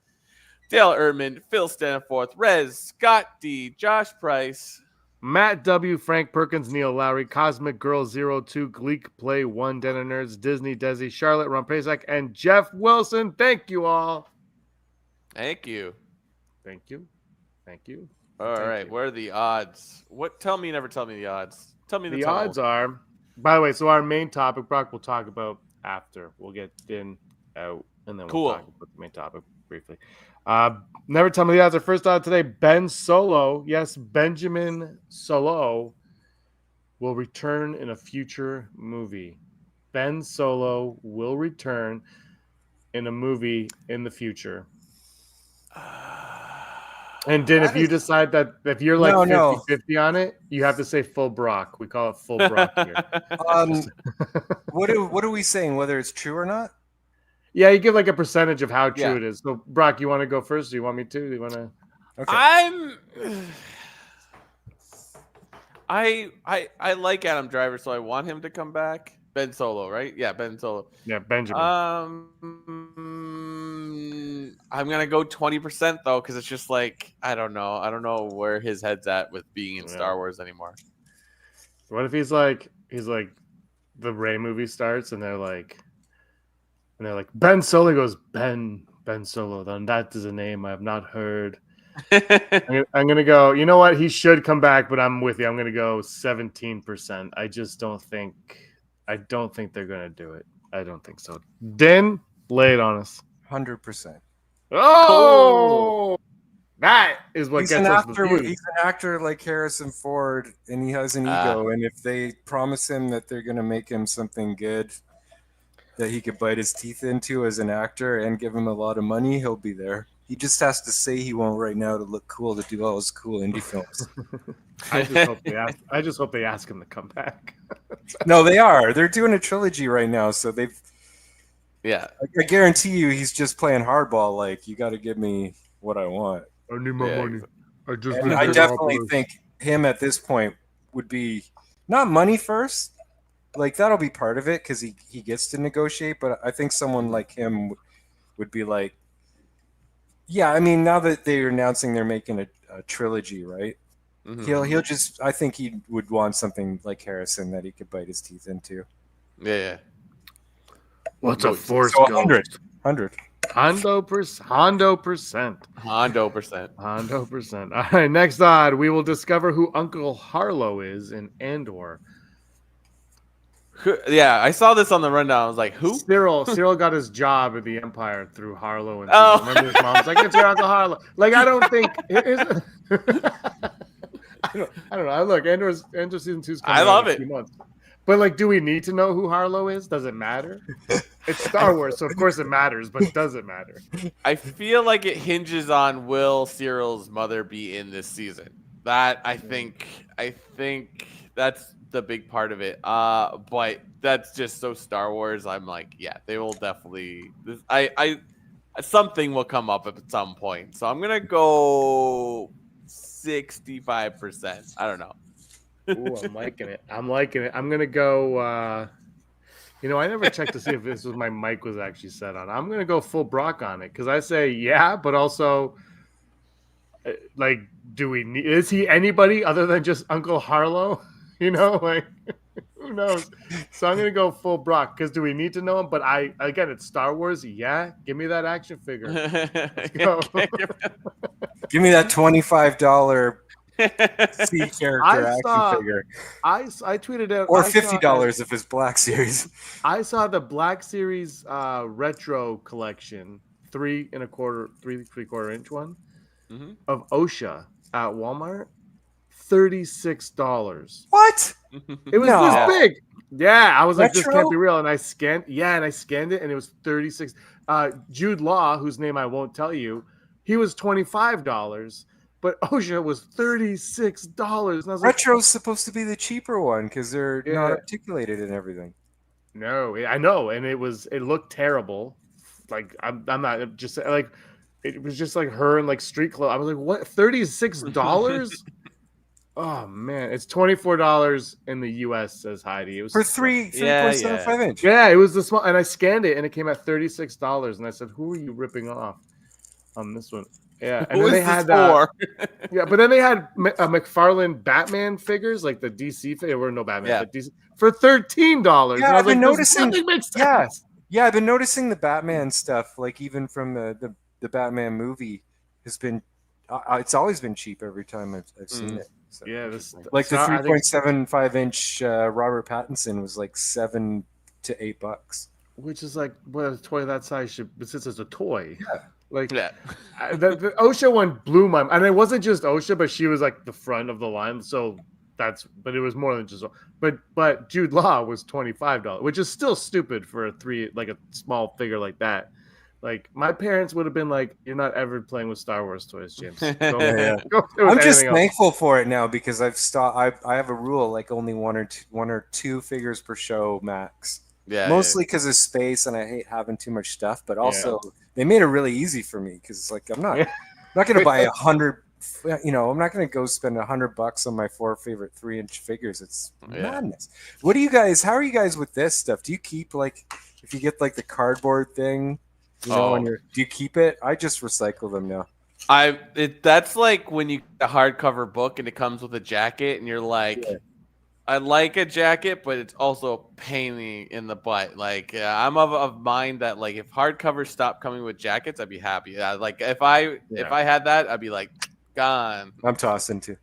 C: Dale Erdman, Phil Staniforth, Rez, Scott D, Josh Price,
D: Matt W, Frank Perkins, Neil Lowry, Cosmic Girl 02, Gleek Play 1, Denner Nerds, Disney Desi, Charlotte Rompezak, and Jeff Wilson. Thank you all.
C: Thank you.
D: Thank you. Thank you.
C: All right, what are the odds? Tell me, never tell me the odds. Tell me
D: the odds are. By the way, so our main topic, Brock, we'll talk about after. We'll get Din out, and then we'll talk about the main topic briefly. Never tell me the odds. Our first odd today: Ben Solo. Yes, Benjamin Solo will return in a future movie. Ben Solo will return in a movie in the future. And then if you decide that if you're 50-50 on it, you have to say full Brock. We call it full Brock here.
E: What are we saying? Whether it's true or not?
D: Yeah, you give a percentage of how true it is. So Brock, you want to go first? Do you want me to? Do you want to?
E: Okay.
C: I like Adam Driver, so I want him to come back. Ben Solo, right? Yeah, Ben Solo.
D: Yeah, Benjamin.
C: I'm gonna go 20% though, because it's just I don't know. I don't know where his head's at with being in Star Wars anymore.
D: What if he's the Rey movie starts and they're like Ben Solo goes Ben Solo. Then that is a name I have not heard. I'm gonna go. You know what? He should come back, but I'm with you. I'm gonna go 17%. I just don't think. I don't think they're gonna do it. I don't think so. Din, lay it on us.
E: 100%.
D: Oh, That is what gets us the views.
E: He's an actor like Harrison Ford, and he has an ego. And if they promise him that they're going to make him something good that he could bite his teeth into as an actor and give him a lot of money, he'll be there. He just has to say he won't right now to look cool, to do all his cool indie films.
D: I just hope they ask him to come back.
E: No, they are. They're doing a trilogy right now, so they've.
C: Yeah,
E: I guarantee you, he's just playing hardball. Like, you got to give me what I want.
D: I need my money.
E: I definitely think him at this point would be not money first. Like, that'll be part of it because he gets to negotiate. But I think someone like him would be like, yeah. I mean, now that they're announcing they're making a trilogy, right? Mm-hmm. He'll just. I think he would want something like Harrison that he could bite his teeth into.
C: Yeah.
D: What's a Force
E: so
D: Ghost?
E: 100.
D: Hondo percent.
C: All
D: right, next on, we will discover who Uncle Harlow is in Andor.
C: Yeah, I saw this on the rundown. I was like, who?
D: Cyril got his job at the Empire through Harlow. And remember his mom's like, it's your Uncle Harlow. Like, I don't think... I don't know. Look, Andor season 2 is coming
C: out
D: in a few months. But, like, do we need to know who Harlow is? Does it matter? It's Star Wars, so of course it matters, but does it matter?
C: I feel like it hinges on will Cyril's mother be in this season. That I think that's the big part of it. But that's just so Star Wars. I'm like, yeah, they will definitely. Something will come up at some point. So I'm gonna go 65%. I don't know.
D: Ooh, I'm liking it. I'm gonna go. I never checked to see if this was my mic was actually set on. I'm gonna go full Brock on it because I say yeah, but also, like, do we need? Is he anybody other than just Uncle Harlow? Like, who knows? So I'm gonna go full Brock because do we need to know him? But again, it's Star Wars. Yeah, give me that action figure. Let's go.
E: Give me that $25. C character action figure.
D: I tweeted out,
E: or $50 if it's Black Series.
D: I saw the Black Series retro collection, 3 3/4 inch one of OSHA at Walmart. $36.
E: What?
D: It was this big. Yeah, I was like, this can't be real. And I scanned it, and it was $36. Jude Law, whose name I won't tell you, he was $25. But OSHA was $36. And I was
E: Retro's supposed to be the cheaper one because they're not articulated and everything.
D: No, I know, and it looked terrible. Like I'm not just like it was just like her in like street clothes. I was like, what? $36? Oh man, it's $24 in the US, says Heidi. It was
E: for 3.75 inch.
D: Yeah, it was the small, and I scanned it and it came at $36. And I said, who are you ripping off on this one? Yeah, and then they had but then they had McFarlane Batman figures, like the DC figure, or no Batman, but DC for $13.
E: Yeah, I've been noticing.
D: Sense.
E: Yeah, I've been noticing the Batman stuff, like even from the Batman movie, has been. It's always been cheap every time I've seen it. So.
D: Yeah,
E: the 3.75 inch Robert Pattinson was like $7 to $8,
D: which is like what a toy that size should. But since it's a toy.
E: Yeah.
D: The OSHA one blew my mind. And it wasn't just OSHA, but she was like the front of the line. So but it was more than just. But Jude Law was $25, which is still stupid for a small figure like that. Like my parents would have been like, "You're not ever playing with Star Wars toys, James."
E: I'm just thankful for it now because I've stopped. I have a rule like only one or two figures per show max.
C: Yeah,
E: mostly because of space, and I hate having too much stuff. But also, they made it really easy for me because it's like I'm not going to buy 100. I'm not going to go spend $100 on my 4 favorite 3-inch figures. It's madness. What do you guys? How are you guys with this stuff? Do you keep if you get like the cardboard thing? Do you keep it? I just recycle them now.
C: That's like when you get a hardcover book and it comes with a jacket, and you're like. Yeah. I like a jacket, but it's also a pain in the butt. Like I'm of mind that like if hardcovers stop coming with jackets, I'd be happy. Like if I had that, I'd be like gone.
E: I'm tossing too.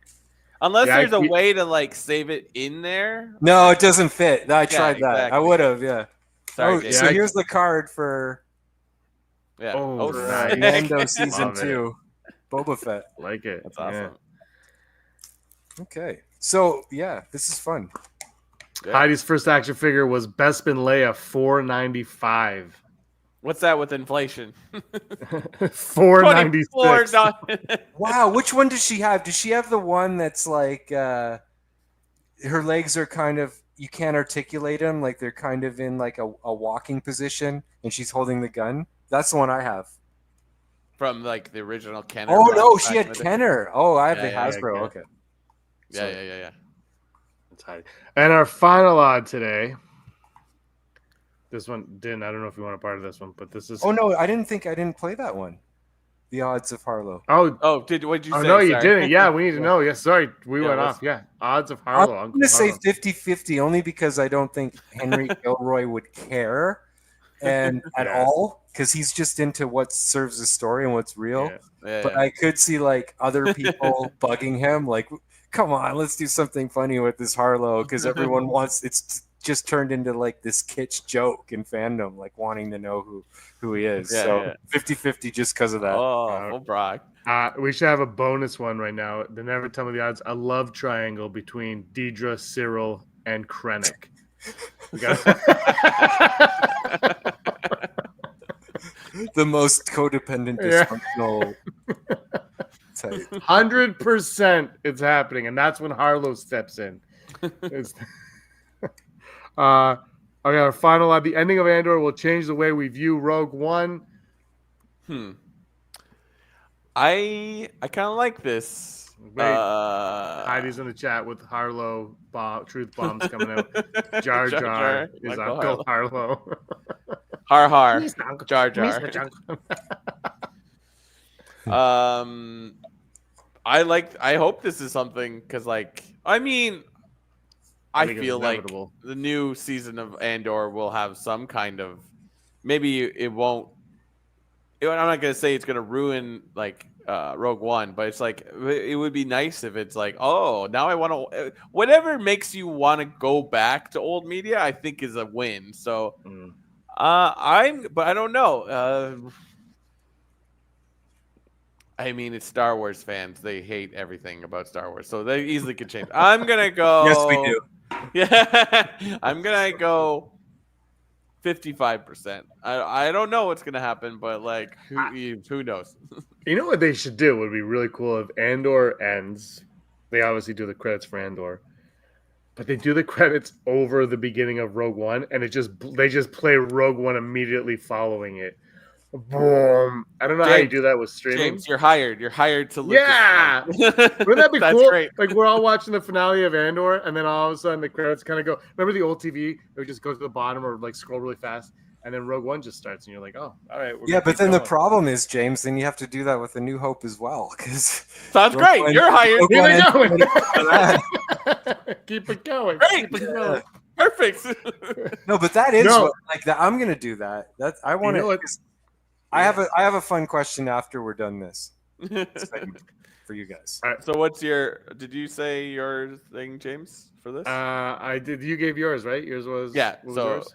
C: Unless there's a way to like save it in there.
E: No, it doesn't fit. I tried that. Exactly. I would have. Yeah.
C: Sorry.
E: So here's the card for.
C: Yeah.
E: Mando season 2. Boba Fett.
D: Like it.
C: That's awesome.
E: Yeah. Okay. So, yeah, this is fun.
C: Yeah.
D: Heidi's first action figure was Bespin Leia, $4.95.
C: What's that with inflation?
D: $4.96.
E: Wow, which one does she have? Does she have the one that's like her legs are kind of, you can't articulate them, like they're kind of in like a walking position, and she's holding the gun? That's the one I have.
C: From like the original Kenner.
E: Oh no, she had Kenner. Oh, I have the Hasbro.
C: Yeah.
E: Okay.
C: Yeah.
D: That's Heidi. And our final odd today. This one didn't. I don't know if you want a part of this one, but this is.
E: Oh no, I didn't play that one. The odds of Harlow.
D: Oh,
C: what did you say?
D: No, you
C: Sorry.
D: didn't. Yeah, we need to know. Yes, sorry, we went
C: what's-
D: off. Yeah, odds of Harlow.
E: I'm going to say 50-50 only because I don't think Henry Gilroy would care and at all, because he's just into what serves the story and what's real. But I could see like other people bugging him, like, come on, let's do something funny with this Harlow, because everyone wants. It's just turned into like this kitsch joke in fandom, like wanting to know who he is. 50-50 just because of that.
C: Oh, Brock.
D: We should have a bonus one right now. They never tell me the odds. A love triangle between Deidre, Cyril, and Krennic. We got
E: the most codependent, dysfunctional type.
D: 100% it's happening, and that's when Harlow steps in. Okay, our final odd. The ending of Andor will change the way we view Rogue One.
C: I kind of like this.
D: Wait, Heidi's in the chat with Harlow truth bombs coming out. Jar Jar is Uncle Harlow.
C: Har Jar Jar. I hope this is something, because I feel like the new season of Andor will have some kind of, maybe it won't. I'm not gonna say it's gonna ruin Rogue One, but it's like it would be nice if it's like, oh, now I want to. Whatever makes you want to go back to old media, I think is a win. So, but I don't know. I mean, it's Star Wars fans. They hate everything about Star Wars, so they easily could change. I'm gonna go.
E: Yes, we do.
C: Yeah, I'm gonna go 55%. I don't know what's gonna happen, but who knows?
D: You know what they should do would be really cool if Andor ends. They obviously do the credits for Andor, but they do the credits over the beginning of Rogue One, and they just play Rogue One immediately following it. Boom! I don't know how you do that with streaming.
C: James, you're hired. You're hired to look.
D: Yeah, wouldn't that be
C: That's
D: cool?
C: Great.
D: Like we're all watching the finale of Andor, and then all of a sudden the credits kind of go. Remember the old TV? It would just go to the bottom or scroll really fast, and then Rogue One just starts, and you're like, oh, all right.
E: Yeah, but then the problem is, James, then you have to do that with A New Hope as well, because
C: sounds great. You're hired.
D: Keep it going.
C: Great.
D: Keep it going.
C: Perfect.
E: No, but that is that. I'm gonna do that. I want to. I have a fun question after we're done this segment for you guys.
C: All right, so did you say your thing, James, for this?
D: I did. You gave yours, right? Yours was
C: yours?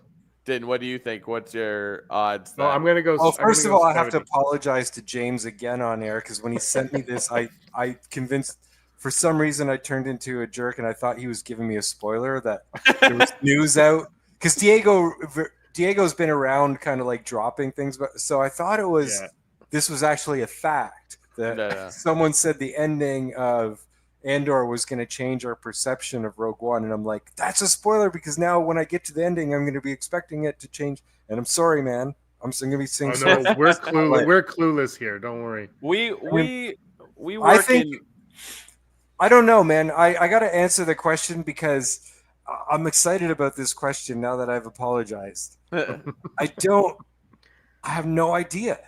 C: What do you think? What's your odds?
D: No, I'm gonna go.
E: Well, first of all, I have to apologize to James again on air, because when he sent me this, I convinced. For some reason, I turned into a jerk, and I thought he was giving me a spoiler that there was news out, because Diego's been around kind of dropping things, but so I thought this was actually a fact that someone said the ending of Andor was going to change our perception of Rogue One, and I'm like, that's a spoiler, because now when I get to the ending, I'm going to be expecting it to change, and I'm sorry, man. I'm going to be saying.
D: Oh, no, we're clueless. We're clueless here. Don't worry.
C: We work
E: I don't know, man. I got to answer the question because I'm excited about this question now that I've apologized. I have no idea,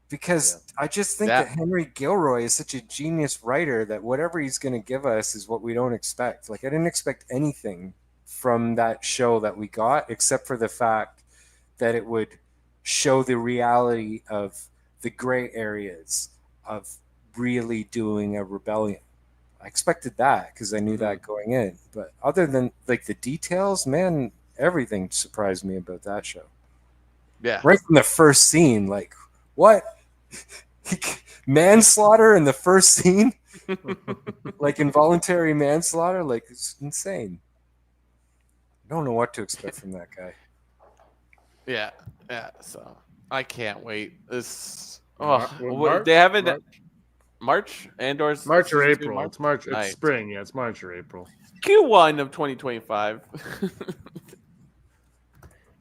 E: because I just think that Henry Gilroy is such a genius writer that whatever he's going to give us is what we don't expect. I didn't expect anything from that show that we got, except for the fact that it would show the reality of the gray areas of really doing a rebellion. I expected that because I knew that going in. But other than the details, man, everything surprised me about that show.
C: Yeah.
E: Right from the first scene, what? manslaughter in the first scene, like involuntary manslaughter. Like, it's insane. I don't know what to expect from that guy.
C: Yeah. So I can't wait. This.
D: March?
C: They haven't. March? Andor's
D: March or
C: season 2 in
D: April.
C: March?
D: It's March.
C: Nice.
D: It's spring. Yeah, it's March or April.
C: Q1 of 2025.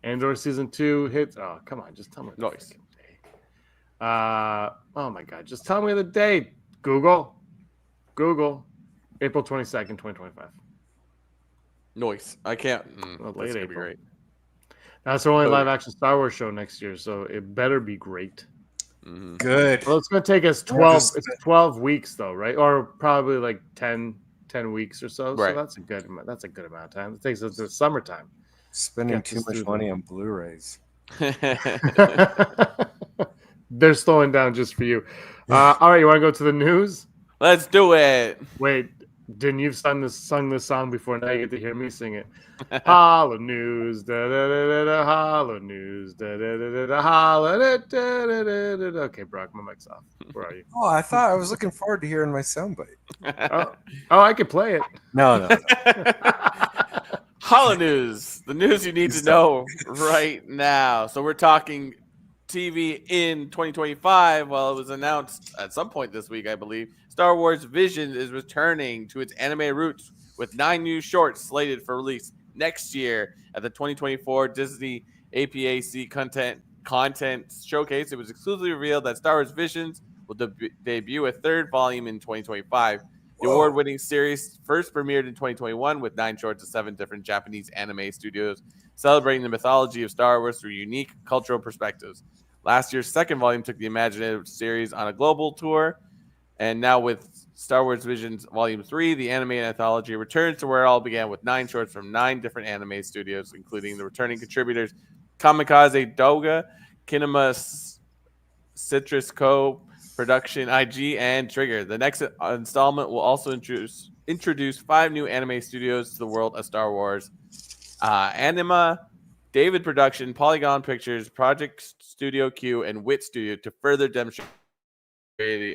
D: Andor season 2 hits. Oh, come on, just tell me the
C: Nice.
D: day. Oh my god, just tell me the date. Google. April 22nd, 2025.
C: Noise. I can't.
D: Late
C: that's gonna
D: April.
C: be great.
D: That's the only live action Star Wars show next year, so it better be great.
C: Mm-hmm.
E: Good.
D: Well, it's going to take us 12. It's 12 weeks though, right? Or probably like 10 weeks or so.
C: Right.
D: So that's a good amount of time. It takes us to summertime.
E: Spending too much money on Blu-rays.
D: They're slowing down just for you. All right, you want to go to the news?
C: Let's do it.
D: Wait, didn't you sung this song before? Now you get to hear me sing it. Hollow news, da da da da da. Hollow news, da da da da da. Hollow da da da da da. Okay, Brock, my mic's off. Where are you?
E: Oh, I was looking forward to hearing my soundbite.
D: Oh, I could play it.
E: No.
C: Hollow news, the news you need to know right now. So we're talking TV in 2025. Well, it was announced at some point this week, I believe. Star Wars Visions is returning to its anime roots with 9 new shorts slated for release next year at the 2024 Disney APAC content showcase. It was exclusively revealed that Star Wars Visions will debut a 3rd volume in 2025. The award-winning series first premiered in 2021 with 9 shorts of 7 different Japanese anime studios celebrating the mythology of Star Wars through unique cultural perspectives. Last year's 2nd volume took the imaginative series on a global tour, and now with Star Wars Visions Volume 3, the anime anthology returns to where it all began with 9 shorts from 9 different anime studios, including the returning contributors Kamikaze Doga, Kinema Citrus Co., Production IG, and Trigger. The next installment will also introduce 5 new anime studios to the world of Star Wars. Anima, David Production, Polygon Pictures, Project Studio Q, and Wit Studio to further demonstrate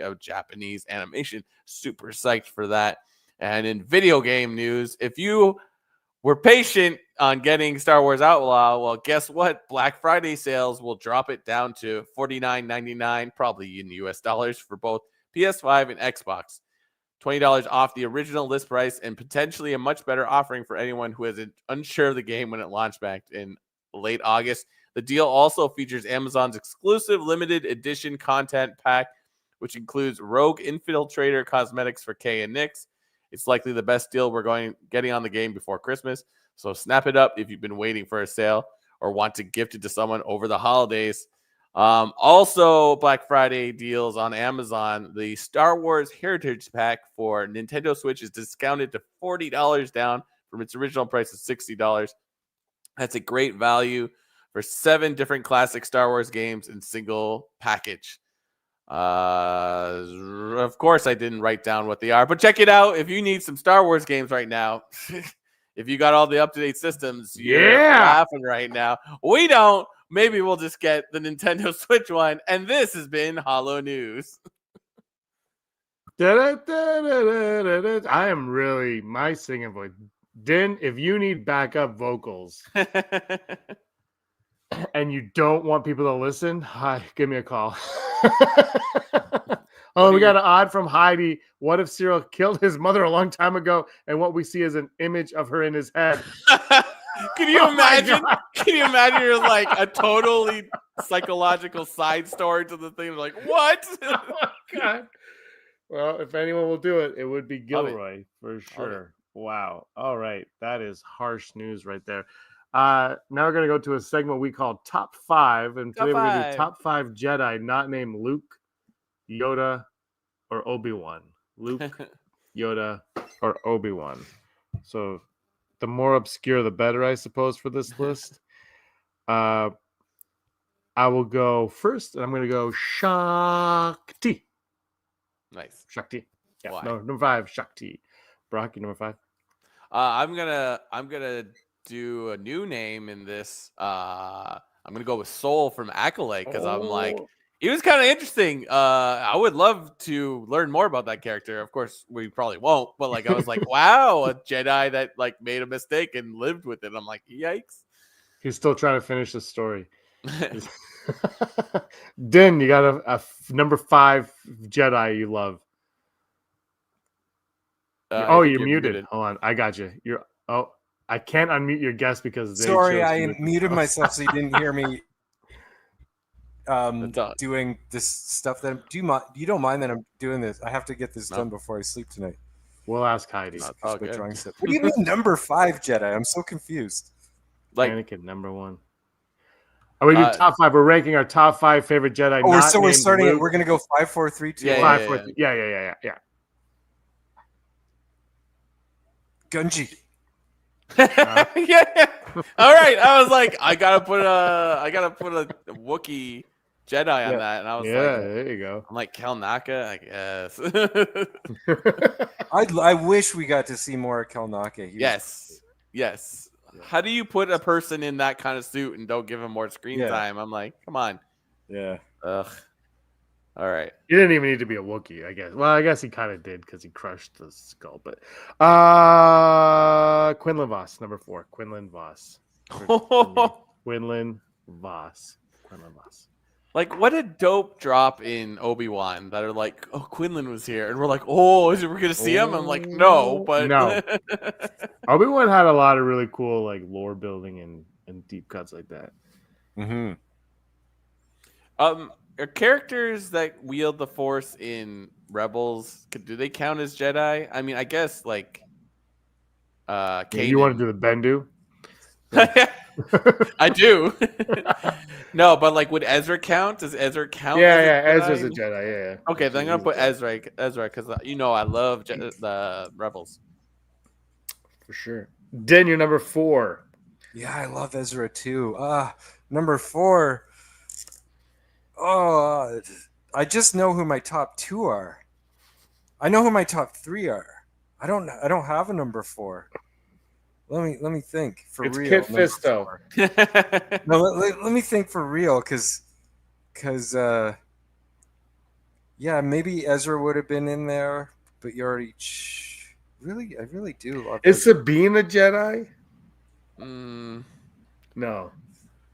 C: of Japanese animation. Super psyched for that. And in video game news, if you were patient on getting Star Wars Outlaw, well, guess what? Black Friday sales will drop it down to $49.99, probably in US dollars, for both PS5 and Xbox. $20 off the original list price, and potentially a much better offering for anyone who is unsure of the game when it launched back in late August. The deal also features Amazon's exclusive limited edition content pack, which includes Rogue Infiltrator cosmetics for Kay and Nyx. It's likely the best deal we're getting on the game before Christmas, so snap it up if you've been waiting for a sale or want to gift it to someone over the holidays. Also, Black Friday deals on Amazon. The Star Wars Heritage Pack for Nintendo Switch is discounted to $40 down from its original price of $60. That's a great value for 7 different classic Star Wars games in single package. Of course, I didn't write down what they are, but check it out. If you need some Star Wars games right now, if you got all the up-to-date systems, you're laughing right now. We don't. Maybe we'll just get the Nintendo Switch one. And this has been Hollow News.
D: I am really my singing voice. Din, if you need backup vocals and you don't want people to listen, hi, give me a call. We got an odd from Heidi. What if Cyril killed his mother a long time ago, and what we see is an image of her in his head?
C: Can you imagine? Can you imagine you're like a totally psychological side story to the thing? Like, what?
D: Oh, God. Well, if anyone will do it, it would be Gilroy for sure. Wow. All right. That is harsh news right there. Now we're going to go to a segment we call Top 5. And today we're going to do Top 5 Jedi not named Luke, Yoda, or Obi-Wan. Luke, Yoda, or Obi-Wan. So the more obscure, the better, I suppose, for this list. I will go first, and I'm going to go Shakti.
C: Nice.
D: Shakti. Yeah. No, number 5, Shakti. Brock, you number 5?
C: I'm gonna do a new name in this. I'm gonna go with Soul from Acolyte because I'm like, He was kind of interesting. I would love to learn more about that character. Of course, we probably won't. But like, I was like, wow, a Jedi that like made a mistake and lived with it. I'm like, yikes.
D: He's still trying to finish the story. Din, you got a number 5 Jedi you love. You're muted. Hold on, I got you. I can't unmute your guest because
E: sorry, I muted myself so you didn't hear me. Doing this stuff that you don't mind that I'm doing this. I have to get this done before I sleep tonight.
D: We'll ask Heidi.
E: What do you mean number 5 Jedi? I'm so confused.
D: Like Anakin, number 1. Are we doing top 5? We're ranking our top 5 favorite Jedi.
E: So we're starting it. We're gonna go 5, 4, 3, 2.
D: 5, 4, 3. Yeah.
E: Gunji.
C: Yeah. All right. I was like, I gotta put a Wookiee Jedi on that, and I was like,
D: there you go.
C: I'm like Kel Naka, I guess.
E: I wish we got to see more of Kel Naka.
C: Yes. How do you put a person in that kind of suit and don't give him more screen time? I'm like, come on.
E: Yeah.
C: Ugh. All right.
D: He didn't even need to be a Wookiee, I guess. Well, I guess he kind of did because he crushed the skull. But Quinlan Voss, number 4. Quinlan Voss. Quinlan Voss.
C: Like, what a dope drop in Obi-Wan that are like, oh, Quinlan was here. And we're like, oh, is it we're going to see him? I'm like, no, but.
D: No. Obi-Wan had a lot of really cool, like, lore building and deep cuts like that.
E: Mm-hmm.
C: Are characters that wield the Force in Rebels, do they count as Jedi? I mean, I guess, like,
D: you want to do the Bendu?
C: I do. No, but like, would Ezra count? Does Ezra count?
D: Yeah, Ezra's a Jedi. Yeah.
C: Okay, then I'm gonna put Ezra because I love the Rebels
D: for sure. Den, you're number 4.
E: Yeah, I love Ezra too. Number 4. Oh, I just know who my top 2 are. I know who my top 3 are. I don't have a number 4. Let me think for
D: it's
E: real.
D: Kit Fisto.
E: No, let me think for real, because maybe Ezra would have been in there, but you already I really do love.
D: Is Sabine a Jedi? No,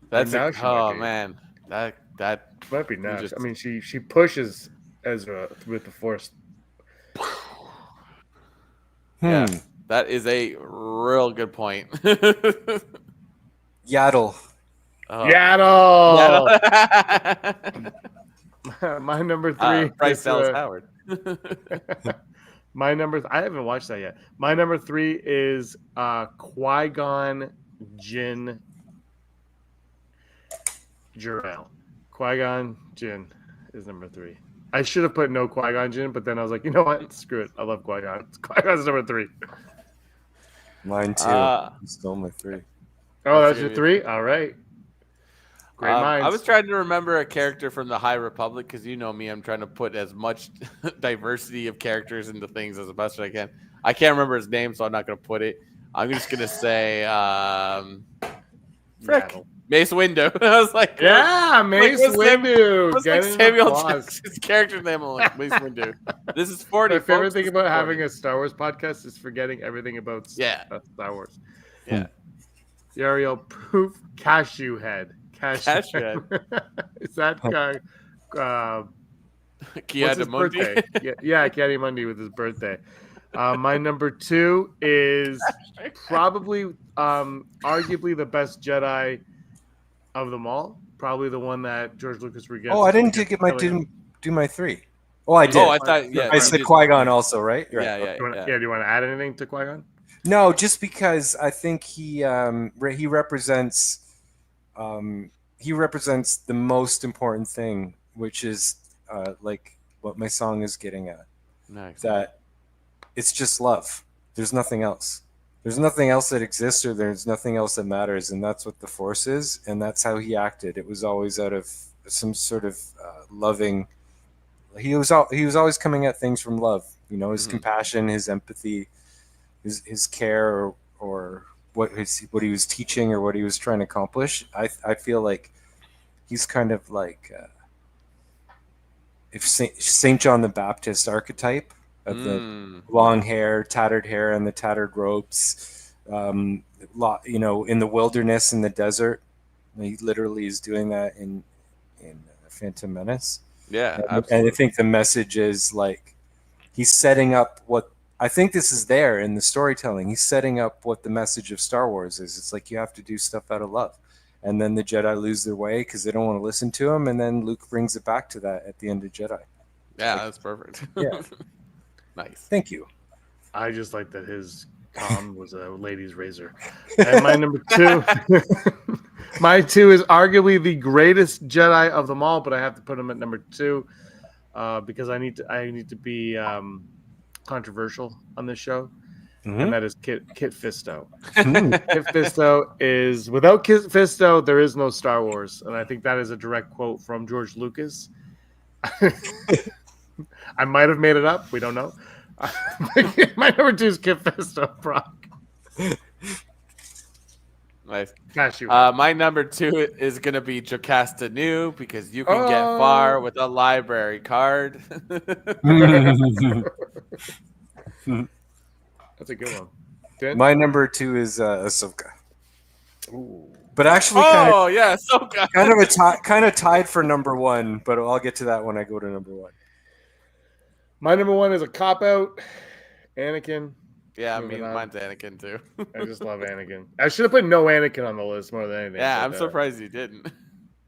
C: that's man, that
D: might be now. I mean, she pushes Ezra with the Force.
C: Yeah. That is a real good point.
E: Yaddle.
D: Yaddle. My number 3.
C: Bryce Dallas Howard.
D: I haven't watched that yet. My number 3 is Qui-Gon Jinn Jor-El. Qui-Gon Jinn is number 3. I should have put no Qui-Gon Jinn, but then I was like, you know what? Screw it. I love Qui-Gon. Qui-Gon's number 3.
E: Mine too. Still my 3.
D: Oh, that's your 3? All right. Great minds.
C: I was trying to remember a character from the High Republic because you know me, I'm trying to put as much diversity of characters into things as best as I can. I can't remember his name, so I'm not going to put it. I'm just going to say Mace Windu. I was like,
D: Mace Windu.
C: What's like Samuel Jackson's character's name? I'm like, Mace Windu. This is 40.
D: My favorite thing about having a Star Wars podcast is forgetting everything about Star Wars.
C: Yeah.
D: Ariel Poof Cashew Head. Cashew Head. Is that guy?
C: Kiadimundi.
D: Kiadimundi with his birthday. My number 2 is probably arguably the best Jedi of them all. Probably the one that George Lucas forgets.
E: Oh, I didn't do my 3. Oh, I did.
C: Oh, I thought
E: I said Qui-Gon also, right?
C: Yeah.
D: Do you want to add anything to Qui-Gon?
E: No, just because I think he represents the most important thing, which is like what my song is getting at.
C: Nice.
E: That it's just love. There's nothing else. There's nothing else that exists, or there's nothing else that matters, and that's what the Force is, and that's how he acted. It was always out of some sort of loving. He was always coming at things from love. You know, his compassion, his empathy, his care, or what he was teaching or what he was trying to accomplish. I feel like he's kind of like if Saint John the Baptist archetype of the long hair, tattered hair, and the tattered robes, in the wilderness, in the desert. He literally is doing that in Phantom Menace.
C: Yeah,
E: and I think the message is like he's setting up what I think this is there in the storytelling. He's setting up what the message of Star Wars is. It's like you have to do stuff out of love. And then the Jedi lose their way because they don't want to listen to him. And then Luke brings it back to that at the end of Jedi.
C: Yeah, that's perfect.
E: Yeah.
C: Nice.
E: Thank you.
D: I just like that his com was a lady's razor. And my number 2, my 2 is arguably the greatest Jedi of them all, but I have to put him at number 2 because I need to be controversial on this show. And that is Kit Fisto. Kit Fisto is, without Kit Fisto, there is no Star Wars. And I think that is a direct quote from George Lucas. I might have made it up. We don't know. My number 2 is Kit Fisto, Brock.
C: Nice.
D: My
C: number 2 is going to be Jocasta Nu because you can get far with a library card.
D: That's a good one. Dan?
E: My number 2 is Ahsoka.
D: Ooh.
E: But actually,
C: Ahsoka.
E: kind of tied for number 1. But I'll get to that when I go to number 1.
D: My number 1 is a cop out. Anakin.
C: Yeah, mine's Anakin too.
D: I just love Anakin. I should have put no Anakin on the list more than anything.
C: Yeah, I'm surprised you didn't.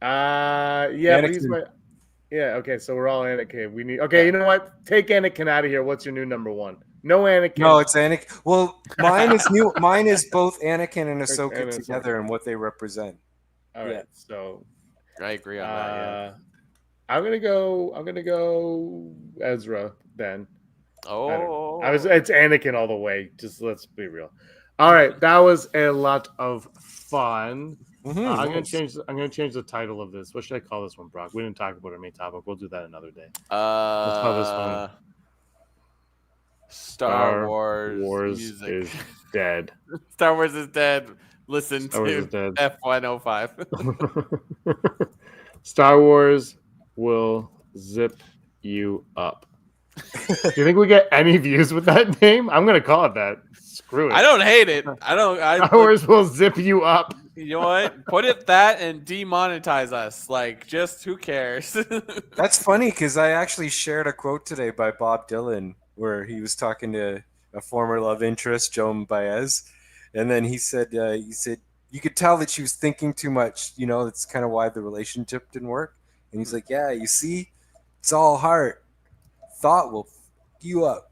D: Yeah, but he's my. Yeah, okay, so we're all Anakin. We need. Okay, you know what? Take Anakin out of here. What's your new number 1? No Anakin.
E: No, it's Anakin. Well, mine is new. Mine is both Anakin and Ahsoka together and what they represent.
D: All right, so
C: I agree on that. Yeah.
D: I'm gonna go Ezra then.
C: Oh,
D: it's Anakin all the way. Just let's be real. All right, that was a lot of fun. I'm gonna change the title of this. What should I call this one, Brock? We didn't talk about our main topic. We'll do that another day. Let's call this one.
C: Star Wars music.
D: is dead.
C: Star Wars is dead. Listen to F105.
D: Star Wars will zip you up. Do you think we get any views with that name? I'm gonna call it that. Screw it.
C: I don't hate it. Star
D: Wars will zip you up.
C: You know what? Put it that and demonetize us. Like, just who cares?
E: That's funny because I actually shared a quote today by Bob Dylan where he was talking to a former love interest, Joan Baez, and then he said you could tell that she was thinking too much. You know, that's kind of why the relationship didn't work. And he's like, yeah, you see, it's all heart. Thought will f you up.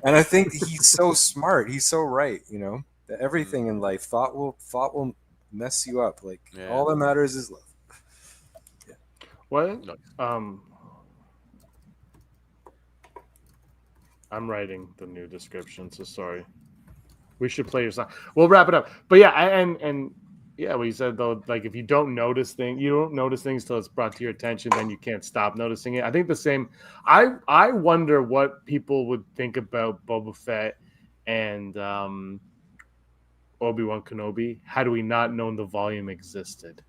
E: And I think he's so smart. He's so right. You know, that everything in life, thought will mess you up. Like all that matters is love. Yeah.
D: What? I'm writing the new description, so sorry. We should play your song. We'll wrap it up. But yeah, and yeah, what you said though, like if you don't notice things, you don't notice things till it's brought to your attention, then you can't stop noticing it. I think the same. I wonder what people would think about Boba Fett and Obi-Wan Kenobi had we not known the volume existed.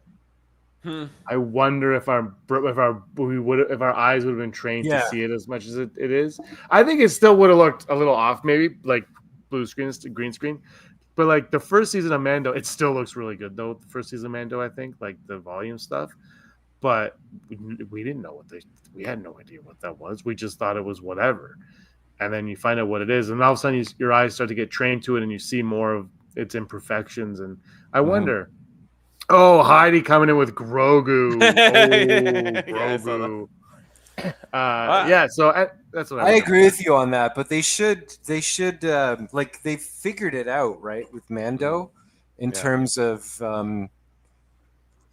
D: I wonder if our eyes would have been trained to see it as much as it is. I think it still would have looked a little off, maybe like blue screen to green screen. But like the first season of Mando, it still looks really good though. The first season of Mando, I think, like the volume stuff. But we didn't know we had no idea what that was. We just thought it was whatever. And then you find out what it is, and all of a sudden your eyes start to get trained to it, and you see more of its imperfections. And I wonder. Oh, Heidi coming in with Grogu. Grogu. So that's what
E: I agree with you on that. But they should like they figured it out, right, with Mando in terms of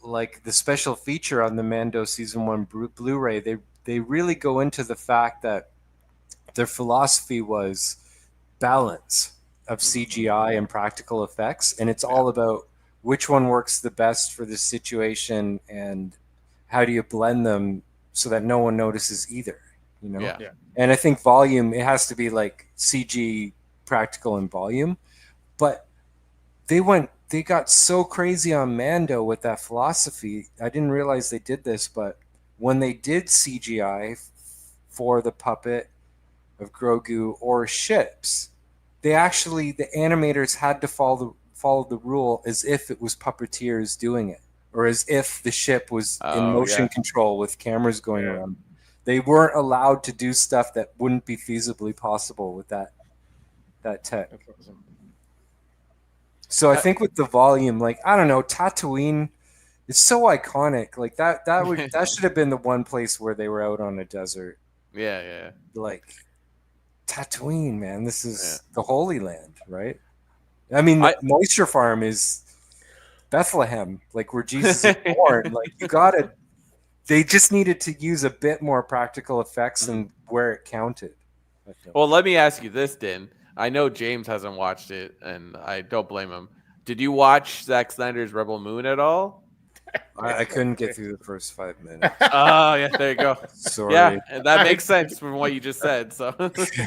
E: like the special feature on the Mando season 1 Blu-ray. They really go into the fact that their philosophy was balance of CGI and practical effects, and it's all about which one works the best for this situation and how do you blend them so that no one notices either, you know?
C: Yeah.
E: And I think volume, it has to be like CG, practical, and volume. But they got so crazy on Mando with that philosophy. I didn't realize they did this, but when they did CGI for the puppet of Grogu or ships, the animators had to follow the rule as if it was puppeteers doing it, or as if the ship was in motion control with cameras going around. They weren't allowed to do stuff that wouldn't be feasibly possible with that tech. So I think with the volume, like, I don't know, Tatooine, it's so iconic. Like that should have been the one place where they were out on a desert.
C: Yeah.
E: Like Tatooine, man, this is the Holy Land, right? I mean, the moisture farm is Bethlehem, like where Jesus is born. Like they just needed to use a bit more practical effects and where it counted.
C: Well, let me ask you this, Din. I know James hasn't watched it, and I don't blame him. Did you watch Zack Snyder's Rebel Moon at all?
E: I couldn't get through the first 5 minutes.
C: Oh, yeah, there you go.
E: Sorry.
C: Yeah, and that makes sense from what you just said. So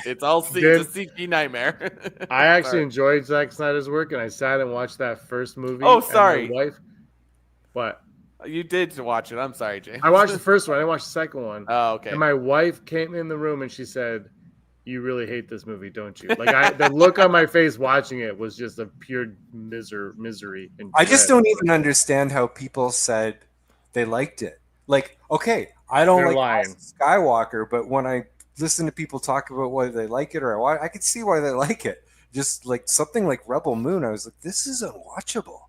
C: it's all it's a CG nightmare.
D: I actually enjoyed Zack Snyder's work, and I sat and watched that first movie.
C: Oh, sorry.
D: And my wife. What?
C: You did watch it. I'm sorry, James.
D: I watched the first one. I watched the second one.
C: Oh, okay.
D: And my wife came in the room and she said, "You really hate this movie, don't you?" Like the look on my face watching it was just a pure misery. And
E: I just don't even understand how people said they liked it. Like, okay, I don't like Skywalker, but when I listen to people talk about whether they like it or I could see why they like it. Just like something like Rebel Moon, I was like, this is unwatchable.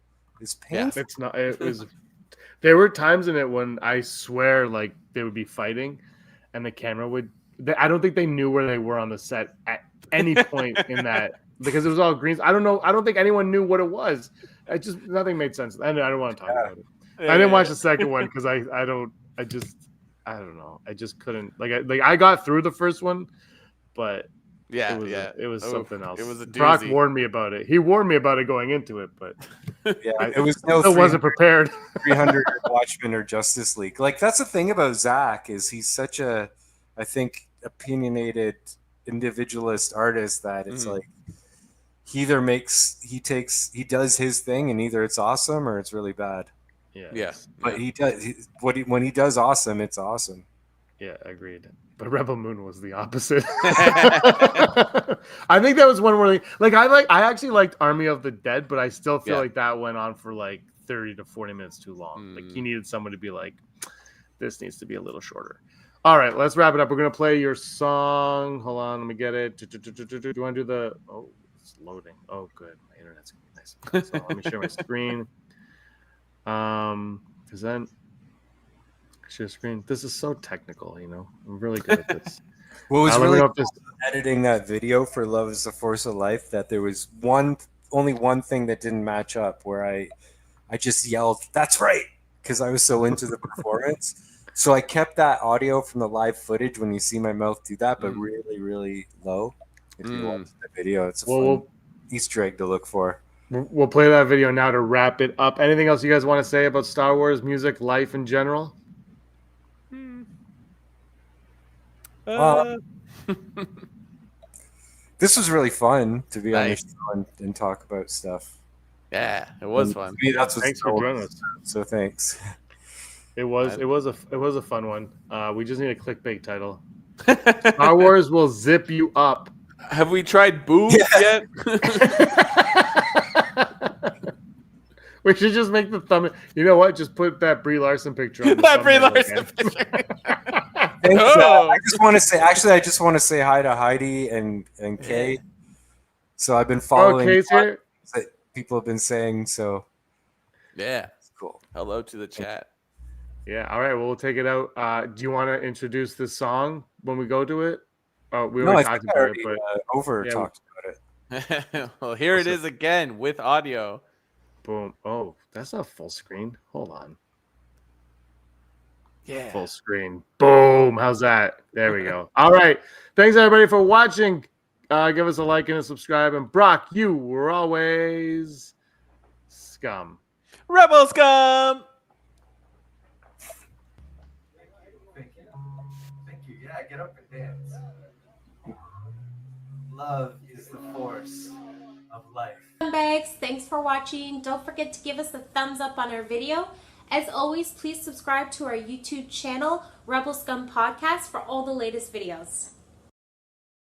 E: It's painful.
D: Yeah, it's not. It was. There were times in it when I swear, like they would be fighting, and the camera would. I don't think they knew where they were on the set at any point in that because it was all greens. I don't know. I don't think anyone knew what it was. Nothing made sense. I don't want to talk about it. I didn't watch the second one because I don't know. I just couldn't. I got through the first one, but it was something else.
C: It was a doozy.
D: Brock warned me about it. He warned me about it going into it, but
E: it was
D: wasn't prepared.
E: 300 Watchmen or Justice League. Like that's the thing about Zach is he's such a, I think, opinionated individualist artist that it's like he does his thing and either it's awesome or it's really bad.
C: Yeah.
E: But when he does awesome, it's awesome.
D: Yeah, agreed. But Rebel Moon was the opposite. I think that was one where I actually liked Army of the Dead, but I still feel like that went on for like 30 to 40 minutes too long. Like you needed someone to be like, this needs to be a little shorter. All right, let's wrap it up. We're gonna play your song. Hold on, let me get it. Do you want to do the? Oh, it's loading. Oh, good. My internet's gonna be nice. So let me share my screen. Because then share screen. This is so technical, you know. I'm really good at this.
E: What was really cool editing that video for Love Is the Force of Life that there was only one thing that didn't match up where I just yelled, "That's right," because I was so into the performance. So I kept that audio from the live footage when you see my mouth do that, but really, really low. If you watch the video, it's a fun Easter egg to look for.
D: We'll play that video now to wrap it up. Anything else you guys want to say about Star Wars, music, life in general?
E: This was really fun to be on the show and talk about stuff.
C: Yeah, it was fun.
E: That's
D: thanks for joining us.
E: So thanks.
D: It was a fun one. We just need a clickbait title. Star Wars will zip you up.
C: Have we tried boobs yet?
D: We should just make the thumbnail. You know what? Just put that Brie Larson picture on the
C: that Brie Larson picture.
E: Thanks, I just want to say hi to Heidi and Kay. So I've been following
D: Kay's here.
E: That people have been saying. So
C: yeah,
E: cool.
C: Hello to the chat.
D: Yeah. All right. Well, we'll take it out. Do you want to introduce this song when we go to it? Oh, we already talked about it, but
E: talked about
C: it. Well, here it is again with audio.
D: Boom. Oh, that's not full screen. Hold on.
C: Yeah.
D: Full screen. Boom. How's that? There we go. All right. Thanks, everybody, for watching. Give us a like and a subscribe. And Brock, you were always scum.
C: Rebel scum.
E: Thank you. Yeah, get up and dance. Love is the force of life.
A: Bags, thanks for watching. Don't forget to give us a thumbs up on our video As always, please subscribe to our YouTube channel, Rebel Scum Podcast, for all the latest videos.